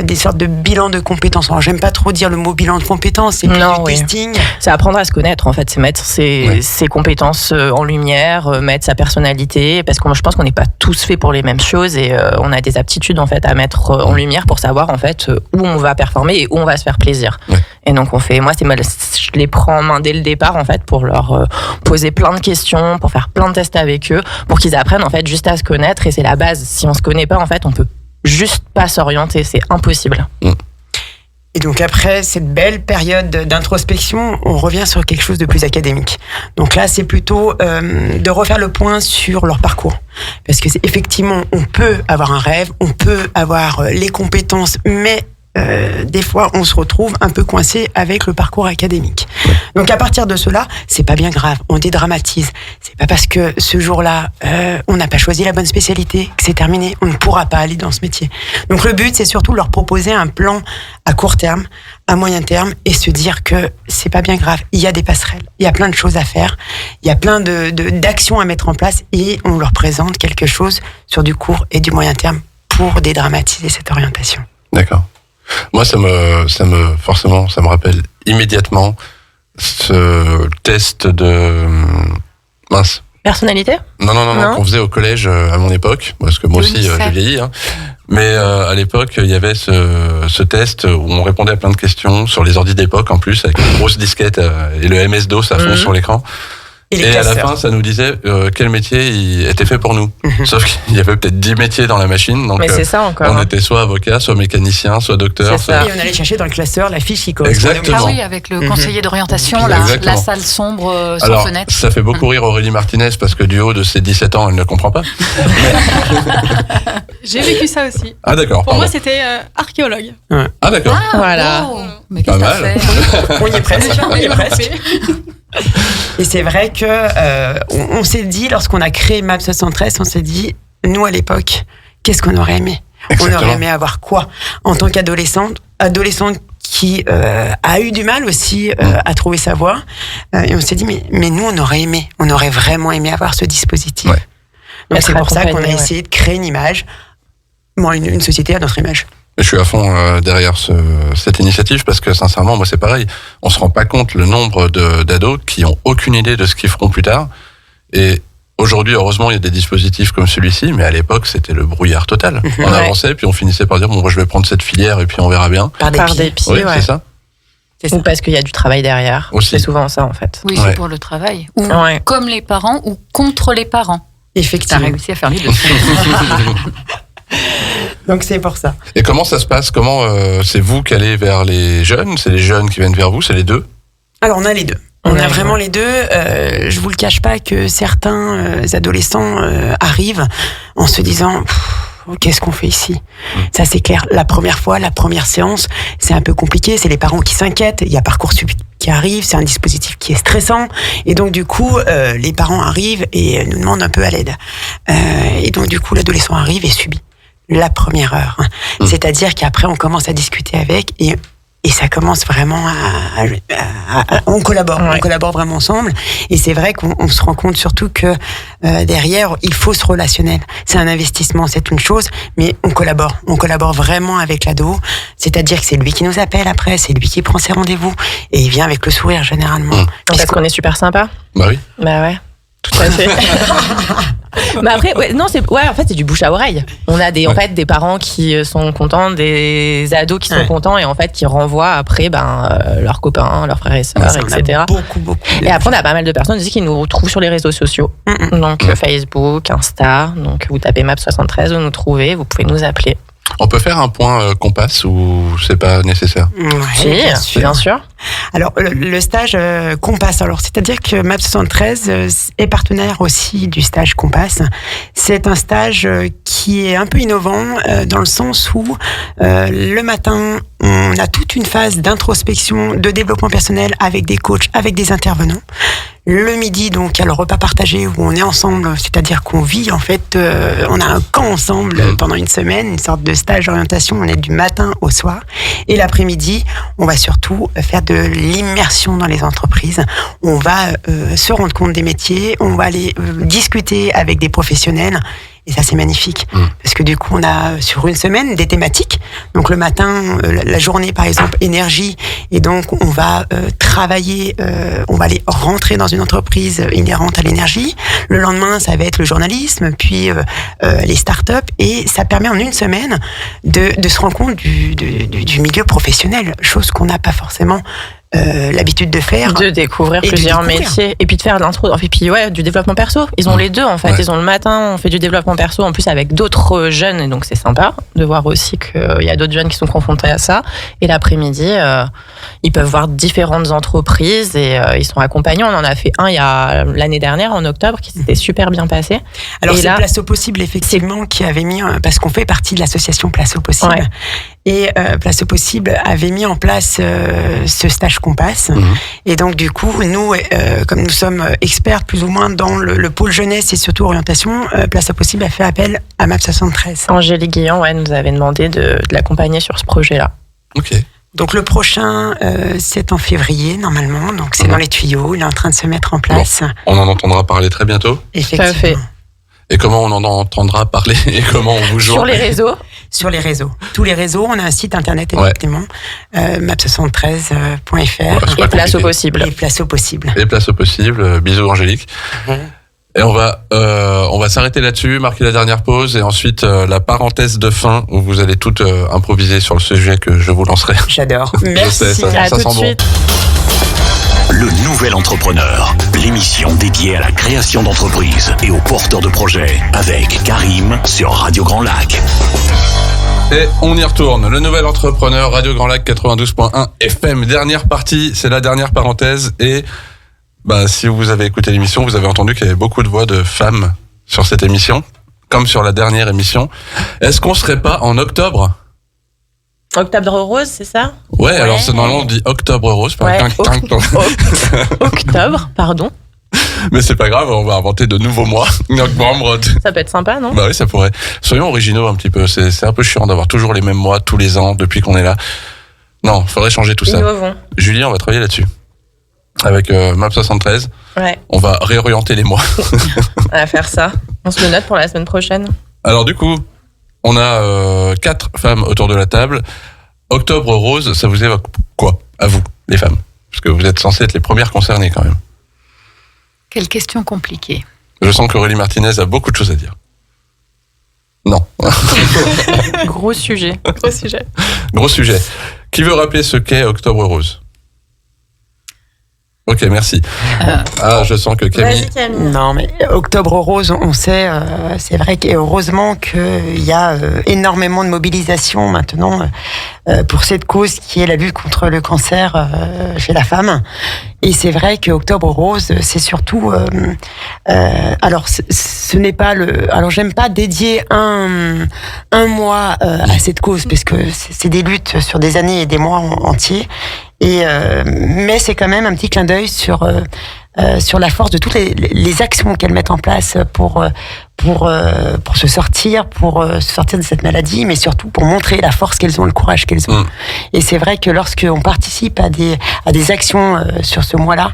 des sortes de bilans de compétences. Alors, j'aime pas trop dire le mot bilan de compétences, c'est plus du testing. C'est apprendre à se connaître, en fait. C'est mettre ses compétences en lumière, mettre sa personnalité, parce que moi, je pense qu'on n'est pas tous faits pour les mêmes choses et on a des aptitudes, en fait, à mettre en lumière pour savoir, en fait, où on va performer et où on va se faire plaisir. Ouais. Et donc, je les prends en main dès le départ, en fait, pour leur poser plein de questions, pour faire plein de tests avec eux, pour qu'ils apprennent, en fait, juste à se connaître. Et c'est la base. Si on se connaît pas, en fait, on peut juste pas s'orienter. C'est impossible. Et donc après cette belle période d'introspection, on revient sur quelque chose de plus académique. Donc là, c'est plutôt de refaire le point sur leur parcours. Parce que effectivement, on peut avoir un rêve, on peut avoir les compétences, mais des fois, on se retrouve un peu coincé avec le parcours académique. Donc, à partir de cela, c'est pas bien grave. On dédramatise. C'est pas parce que ce jour-là, on n'a pas choisi la bonne spécialité que c'est terminé. On ne pourra pas aller dans ce métier. Donc, le but, c'est surtout de leur proposer un plan à court terme, à moyen terme, et se dire que c'est pas bien grave. Il y a des passerelles. Il y a plein de choses à faire. Il y a plein d'actions à mettre en place, et on leur présente quelque chose sur du court et du moyen terme pour dédramatiser cette orientation. D'accord. Moi, ça me rappelle immédiatement ce test de personnalité. Non, qu'on faisait au collège à mon époque, parce que moi aussi j'ai vieilli. Hein. Mais à l'époque, il y avait ce test où on répondait à plein de questions sur les ordi d'époque en plus, avec une grosse disquette et le MS-DOS à fond sur l'écran. Et à la fin, ça nous disait quel métier était fait pour nous. Sauf qu'il y avait peut-être 10 métiers dans la machine. Donc, mais c'est ça encore. On était soit avocat, soit mécanicien, soit docteur. Et on allait chercher dans le classeur la fiche qui correspondait. Exactement. Ah oui, avec le conseiller d'orientation, la salle sombre sans Alors, fenêtre. Ça fait beaucoup rire Aurélie Martinez parce que du haut de ses 17 ans, elle ne comprend pas. J'ai vécu ça aussi. Ah d'accord. Pour moi, c'était archéologue. Ouais. Ah d'accord. Voilà. Oh, mais qu'est-ce que t'as fait ? On y est presque. Et c'est vrai que on s'est dit, lorsqu'on a créé MAP 73, on s'est dit, nous à l'époque, qu'est-ce qu'on aurait aimé ? Exactement. On aurait aimé avoir quoi ? En tant qu'adolescente qui a eu du mal aussi à trouver sa voie. Et on s'est dit, mais nous, on aurait vraiment aimé avoir ce dispositif. Ouais. Donc c'est pour ça qu'on a essayé de créer une image, une société à notre image. Je suis à fond derrière cette initiative parce que sincèrement, moi c'est pareil. On se rend pas compte le nombre d'ados qui ont aucune idée de ce qu'ils feront plus tard. Et aujourd'hui, heureusement, il y a des dispositifs comme celui-ci, mais à l'époque, c'était le brouillard total. On avançait, puis on finissait par dire bon, moi, je vais prendre cette filière et puis on verra bien. Par dépit, oui, c'est ça. Ou parce qu'il y a du travail derrière. Aussi. C'est souvent ça en fait. Oui, c'est pour le travail. Ou comme les parents ou contre les parents. Effectivement. T'as réussi à faire les deux. Donc c'est pour ça. Et comment ça se passe ? Comment c'est vous qui allez vers les jeunes ? C'est les jeunes qui viennent vers vous ? C'est les deux ? Alors on a les deux. On a vraiment les deux. Je vous le cache pas que certains adolescents arrivent en se disant qu'est-ce qu'on fait ici ? Ça c'est clair. La première séance, c'est un peu compliqué. C'est les parents qui s'inquiètent. Il y a Parcoursup qui arrive. C'est un dispositif qui est stressant. Et donc du coup, les parents arrivent et nous demandent un peu à l'aide. Et donc du coup, l'adolescent arrive et subit la première heure. C'est-à-dire qu'après, on commence à discuter avec et ça commence vraiment on collabore. On collabore vraiment ensemble. Et c'est vrai qu'on se rend compte surtout que derrière, il faut ce relationnel. C'est un investissement, c'est une chose, mais on collabore. On collabore vraiment avec l'ado. C'est-à-dire que c'est lui qui nous appelle après, c'est lui qui prend ses rendez-vous et il vient avec le sourire généralement. Parce qu'on est super sympa. Bah oui. Bah ouais. Tout à fait. Mais après, en fait, c'est du bouche à oreille. On a en fait, des parents qui sont contents, des ados qui sont contents et en fait, qui renvoient après, leurs copains, leurs frères et sœurs, etc. Beaucoup. Et après, on a pas mal de personnes aussi qui nous retrouvent sur les réseaux sociaux. Donc, Facebook, Insta. Donc, vous tapez MAP73, vous nous trouvez, vous pouvez nous appeler. On peut faire un point Compass ou c'est pas nécessaire? Ouais, bien sûr. Alors, le stage Compass, c'est-à-dire que MAP73 est partenaire aussi du stage Compass. C'est un stage qui est un peu innovant dans le sens où le matin, on a toute une phase d'introspection, de développement personnel avec des coachs, avec des intervenants. Le midi, donc, il y a le repas partagé où on est ensemble, c'est-à-dire qu'on vit, en fait, on a un camp ensemble pendant une semaine, une sorte de stage d'orientation, on est du matin au soir. Et l'après-midi, on va surtout faire de l'immersion dans les entreprises. On va se rendre compte des métiers, on va aller discuter avec des professionnels. Et ça, c'est magnifique. Parce que du coup, on a sur une semaine des thématiques. Donc le matin, la journée, par exemple, énergie. Et donc, on va travailler, on va aller rentrer dans une entreprise inhérente à l'énergie. Le lendemain, ça va être le journalisme, puis les startups. Et ça permet en une semaine de se rendre compte du milieu professionnel, chose qu'on n'a pas forcément l'habitude de faire. De découvrir plusieurs métiers. Et puis de faire de l'intro. Et puis, du développement perso. Ils ont les deux, en fait. Ils ont le matin, on fait du développement perso, en plus avec d'autres jeunes. Et donc, c'est sympa de voir aussi qu'il y a d'autres jeunes qui sont confrontés à ça. Et l'après-midi, ils peuvent voir différentes entreprises et ils sont accompagnés. On en a fait un l'année dernière, en octobre, qui s'était super bien passé. Alors, c'est Place au Possible, effectivement, qui avait mis, parce qu'on fait partie de l'association Place au Possible. Ouais. Et Place au Possible avait mis en place ce stage Compass. Et donc, du coup, nous, comme nous sommes experts plus ou moins dans le pôle jeunesse et surtout orientation, Place au Possible a fait appel à MAP73. Angélique Guillon nous avait demandé de l'accompagner sur ce projet-là. Ok. Donc, le prochain, c'est en février, normalement. Donc, c'est dans les tuyaux. Il est en train de se mettre en place. Bon, on en entendra parler très bientôt. Effectivement. Tout à fait. Et comment on en entendra parler et comment on vous joue? Sur les réseaux. Sur les réseaux. Tous les réseaux. On a un site internet, effectivement. map73.fr. Et Place au Possible. Et Place au Possible. Et Place au Possible. Bisous, Angélique. Et on va s'arrêter là-dessus, marquer la dernière pause et ensuite la parenthèse de fin où vous allez toutes improviser sur le sujet que je vous lancerai. J'adore. Merci. Je sais, à ça tout sent de suite. Le Nouvel Entrepreneur, l'émission dédiée à la création d'entreprises et aux porteurs de projets avec Karim sur Radio Grand Lac. Et on y retourne. Le Nouvel Entrepreneur, Radio Grand Lac 92.1 FM. Dernière partie, c'est la dernière parenthèse et si vous avez écouté l'émission, vous avez entendu qu'il y avait beaucoup de voix de femmes sur cette émission, comme sur la dernière émission. Est-ce qu'on serait pas en octobre? Octobre rose, c'est ça? Ouais, alors normalement on dit octobre rose. Octobre, pardon. Mais c'est pas grave, on va inventer de nouveaux mois. Novembre. Ça peut être sympa, non? Bah oui, ça pourrait. Soyons originaux un petit peu. C'est un peu chiant d'avoir toujours les mêmes mois tous les ans depuis qu'on est là. Non, faudrait changer tout ça. Innovons. Julie, on va travailler là-dessus. Avec MAP73. Ouais. On va réorienter les mois. On va faire ça. On se le note pour la semaine prochaine. Alors du coup, on a 4 femmes autour de la table. Octobre rose, ça vous évoque quoi, à vous, les femmes? Parce que vous êtes censées être les premières concernées quand même. Quelle question compliquée. Je sens qu'Aurélie Martinez a beaucoup de choses à dire. Non. Gros sujet. Gros sujet. Gros sujet. Qui veut rappeler ce qu'est Octobre rose? Ok, merci. Je sens que Camille... Vas-y, Camille. Non, mais Octobre Rose, on sait, c'est vrai qu'heureusement qu'il y a énormément de mobilisation maintenant pour cette cause qui est la lutte contre le cancer chez la femme. Et c'est vrai que Octobre Rose, c'est surtout... alors, ce n'est pas le... Alors, j'aime pas dédier un mois à cette cause, parce que c'est des luttes sur des années et des mois entiers. Mais c'est quand même un petit clin d'œil sur la force de toutes les actions qu'elles mettent en place pour se sortir de cette maladie, mais surtout pour montrer la force qu'elles ont, le courage qu'elles ont. Et c'est vrai que lorsqu'on participe à des actions sur ce mois-là,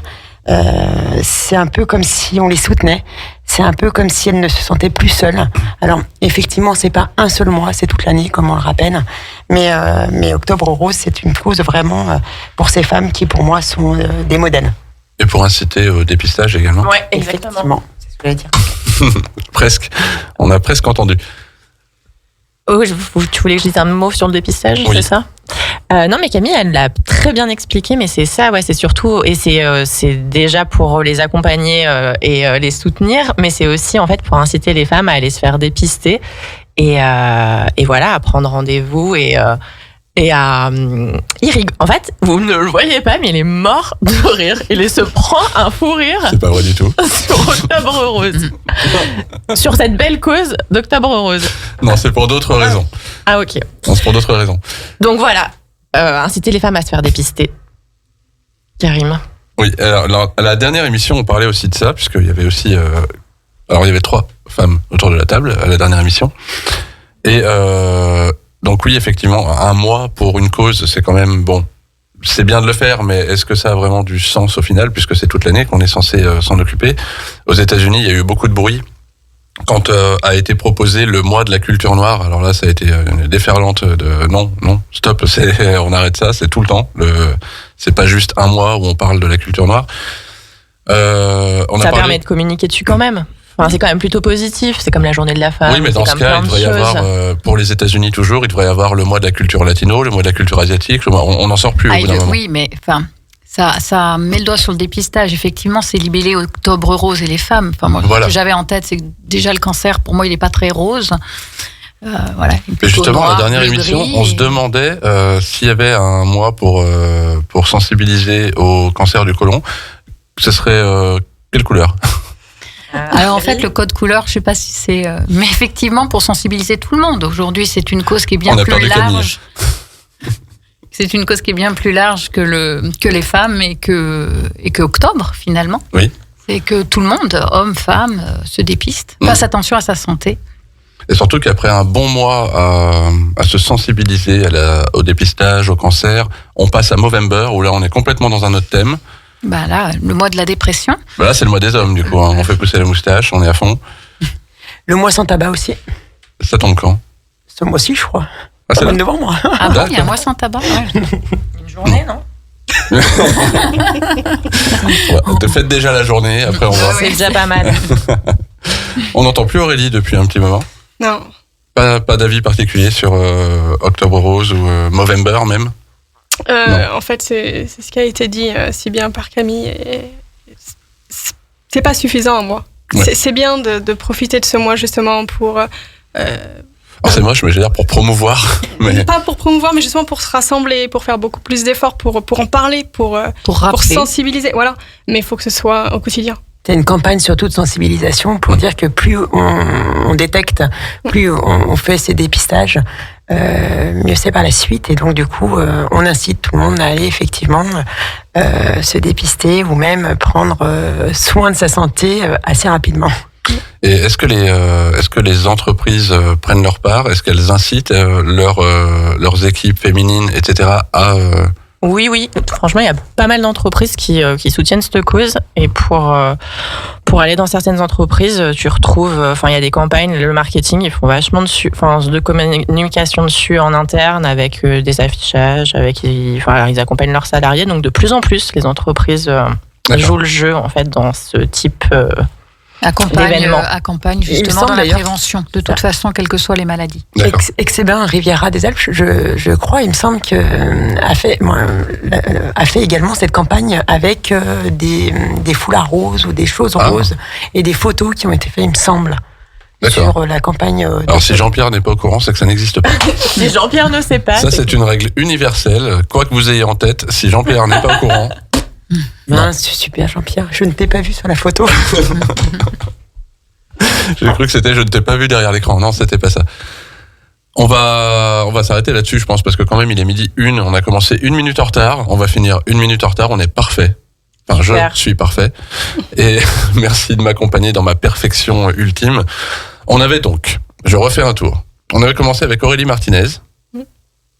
c'est un peu comme si on les soutenait. C'est un peu comme si elles ne se sentaient plus seules. Alors, effectivement, c'est pas un seul mois, c'est toute l'année, comme on le rappelle. Mais Octobre Rose, c'est une cause vraiment pour ces femmes qui, pour moi, sont des modèles. Et pour inciter au dépistage également. Ouais, exactement. C'est ce que je voulais dire. Presque. On a presque entendu. Oh, tu voulais que je dise un mot sur le dépistage, Oui. c'est ça? Non, mais Camille, elle l'a très bien expliqué, mais c'est ça, ouais, c'est surtout, et c'est déjà pour les accompagner et les soutenir, mais c'est aussi en fait pour inciter les femmes à aller se faire dépister et voilà, à prendre rendez-vous et à en fait, vous ne le voyez pas, mais il est mort de rire. Il se prend un fou rire C'est pas vrai du tout. sur Octobre Rose, sur cette belle cause d'Octobre Rose. Non, c'est pour d'autres raisons. Ah ok. Non, c'est pour d'autres raisons. Donc voilà, inciter les femmes à se faire dépister. Karim. Oui, alors, à la dernière émission, on parlait aussi de ça, puisqu'il y avait aussi... alors, il y avait 3 femmes autour de la table à la dernière émission. Et donc oui, effectivement, un mois pour une cause, c'est quand même... Bon, c'est bien de le faire, mais est-ce que ça a vraiment du sens au final, puisque c'est toute l'année qu'on est censé s'en occuper? Aux États-Unis, il y a eu beaucoup de bruit quand a été proposé le mois de la culture noire. Alors là, ça a été une déferlante de non, stop, on arrête ça, c'est tout le temps. C'est pas juste un mois où on parle de la culture noire. Ça permet de communiquer dessus quand même. Enfin, c'est quand même plutôt positif. C'est comme la journée de la femme. Oui, mais dans ce cas, il devrait y avoir, pour les États-Unis toujours, il devrait y avoir le mois de la culture latino, le mois de la culture asiatique. On n'en sort plus au bout d'un moment. Oui, mais enfin, ça met le doigt sur le dépistage. Effectivement, c'est libellé Octobre Rose et les femmes. Enfin, moi, Voilà. ce que j'avais en tête, c'est que déjà le cancer, pour moi, il n'est pas très rose. Voilà. Et justement, la dernière émission, on se demandait s'il y avait un mois pour sensibiliser au cancer du côlon, ce serait quelle couleur? Alors en fait, le code couleur, je ne sais pas si c'est... mais effectivement, pour sensibiliser tout le monde. Aujourd'hui, c'est une cause qui est bien On a plus peur du code large. C'est une cause qui est bien plus large que les femmes et que Octobre, finalement. Oui. C'est que tout le monde, hommes, femmes, se dépiste, fasse attention à sa santé. Et surtout qu'après un bon mois à se sensibiliser au dépistage, au cancer, on passe à Movember, où là on est complètement dans un autre thème. Bah là, le mois de la dépression. Bah là c'est le mois des hommes du coup, hein. On fait pousser la moustache, on est à fond. Le mois sans tabac aussi. Ça tombe quand? Ce mois-ci, je crois. Ah, c'est Pas là. novembre. Ah bon, il y a un mois sans tabac, ouais. Une journée, non? Ouais, te faites déjà la journée, après on va. C'est déjà pas mal. On n'entend plus Aurélie depuis un petit moment. Non. Pas d'avis particulier sur Octobre Rose ou Movember même. En fait, c'est ce qui a été dit si bien par Camille. Et c'est pas suffisant, moi. Ouais. C'est bien de profiter de ce mois justement pour... C'est moche, mais je veux dire pour promouvoir. Mais... Pas pour promouvoir, mais justement pour se rassembler, pour faire beaucoup plus d'efforts, pour en parler, pour rappeler. sensibiliser. Voilà. Mais il faut que ce soit au quotidien. C'est une campagne surtout de sensibilisation pour dire que plus on détecte, plus on fait ces dépistages, mieux c'est par la suite. Et donc du coup, on incite tout le monde à aller effectivement se dépister ou même prendre soin de sa santé assez rapidement. Et est-ce que les entreprises prennent leur part? Est-ce qu'elles incitent leurs équipes féminines, etc. à Oui. Franchement, il y a pas mal d'entreprises qui soutiennent cette cause. Et pour aller dans certaines entreprises, tu retrouves... Enfin, il y a des campagnes, le marketing, ils font vachement de communication dessus en interne avec des affichages, ils accompagnent leurs salariés. Donc, de plus en plus, les entreprises jouent le jeu, en fait, dans ce type accompagne justement semble, dans la d'ailleurs, prévention, de toute façon, quelles que soient les maladies. D'accord. Excében Riviera des Alpes, je crois, il me semble que a fait également cette campagne avec des foulards roses ou des choses roses et des photos qui ont été faites, il me semble, D'accord. sur la campagne. Alors si Jean-Pierre n'est pas au courant, c'est que ça n'existe pas. Si Jean-Pierre ne sait pas... Ça c'est une règle universelle. Quoi que vous ayez en tête, si Jean-Pierre n'est pas au courant... Non, c'est super Jean-Pierre, je ne t'ai pas vu sur la photo. J'ai cru que c'était je ne t'ai pas vu derrière l'écran. Non, c'était pas ça. On va s'arrêter là-dessus, je pense, parce que quand même il est 12h01. On a commencé 1 minute en retard. On va finir 1 minute en retard. On est parfait. Enfin, Super. Je suis parfait. Et merci de m'accompagner dans ma perfection ultime. On avait donc, je refais un tour. On avait commencé avec Aurélie Martinez.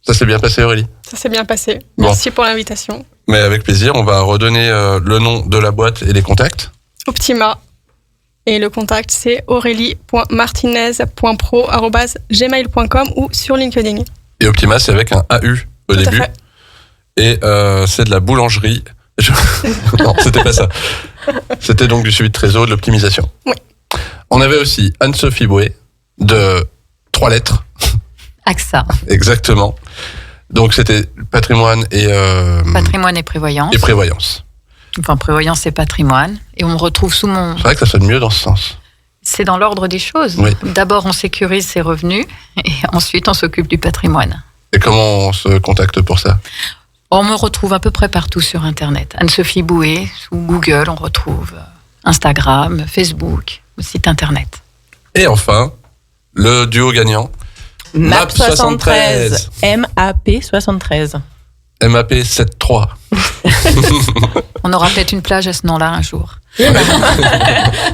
Ça s'est bien passé, Aurélie? Ça s'est bien passé. Bon. Merci pour l'invitation. Mais avec plaisir, on va redonner le nom de la boîte et les contacts. Optima. Et le contact, c'est aurélie.martinez.pro@gmail.com ou sur LinkedIn. Et Optima, c'est avec un AU au Tout à début. fait. Et c'est de la boulangerie. Non, c'était pas ça. C'était donc du suivi de trésor, de l'optimisation. Oui. On avait aussi Anne-Sophie Bouet de 3 lettres. AXA. Exactement. Donc c'était patrimoine et Patrimoine et prévoyance. et prévoyance. Enfin, prévoyance et patrimoine. Et on me retrouve sous mon... C'est vrai que ça sonne mieux dans ce sens. C'est dans l'ordre des choses. Oui. D'abord, on sécurise ses revenus et ensuite, on s'occupe du patrimoine. Et comment on se contacte pour ça? On me retrouve à peu près partout sur Internet. Anne-Sophie Bouet, sous Google, on retrouve Instagram, Facebook, site Internet. Et enfin, le duo gagnant. MAP 73. MAP 73. MAP 73. On aura peut-être une plage à ce nom-là un jour.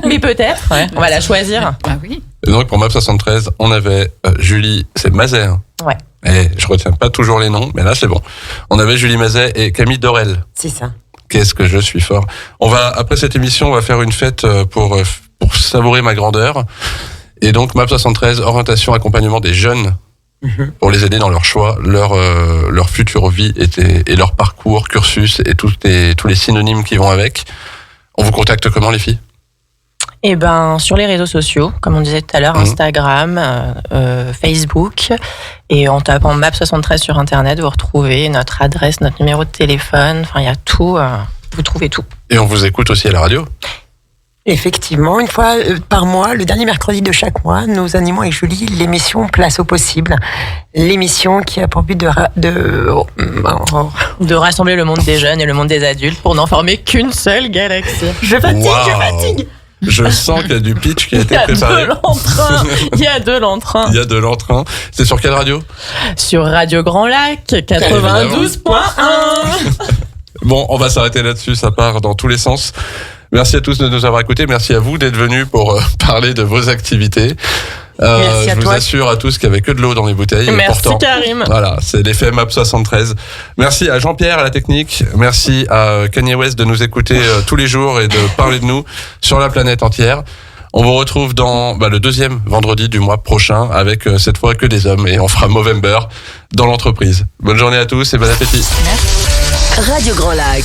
Mais peut-être, ouais. On va la choisir. Ah oui. Et donc pour MAP 73, on avait Julie, c'est Mazet. Hein. Ouais. Et je retiens pas toujours les noms, mais là c'est bon. On avait Julie Mazet et Camille Dorel. C'est ça. Qu'est-ce que je suis fort. Après cette émission, on va faire une fête pour savourer ma grandeur. Et donc MAP 73, orientation, accompagnement des jeunes pour les aider dans leur choix, leur future vie et leur parcours, cursus et tous les synonymes qui vont avec. On vous contacte comment les filles? Eh ben, sur les réseaux sociaux, comme on disait tout à l'heure, Instagram, Facebook, et en tapant MAP 73 sur Internet, vous retrouvez notre adresse, notre numéro de téléphone, enfin il y a tout, vous trouvez tout. Et on vous écoute aussi à la radio? Effectivement, une fois par mois, le dernier mercredi de chaque mois, nous animons avec Julie l'émission Place au possible. L'émission qui a pour but De rassembler le monde des jeunes et le monde des adultes pour n'en former qu'une seule galaxie. Je fatigue, Wow. je fatigue. Je sens qu'il y a du pitch qui a été Il y a préparé. de l'entrain. Il y a de l'entrain. Il y a de l'entrain. C'est sur quelle radio? Sur Radio Grand Lac, 92.1. Bon, on va s'arrêter là-dessus, ça part dans tous les sens. Merci à tous de nous avoir écoutés. Merci à vous d'être venus pour parler de vos activités. Merci à je vous toi. assure à tous qu'il n'y avait que de l'eau dans les bouteilles. Et Merci pourtant, Karim. voilà, c'est l'effet MAP 73. Merci à Jean-Pierre à la technique. Merci à Kanye West de nous écouter tous les jours et de parler de nous sur la planète entière. On vous retrouve dans le deuxième vendredi du mois prochain avec cette fois que des hommes et on fera Movember dans l'entreprise. Bonne journée à tous et bon appétit. Radio Grand Lac.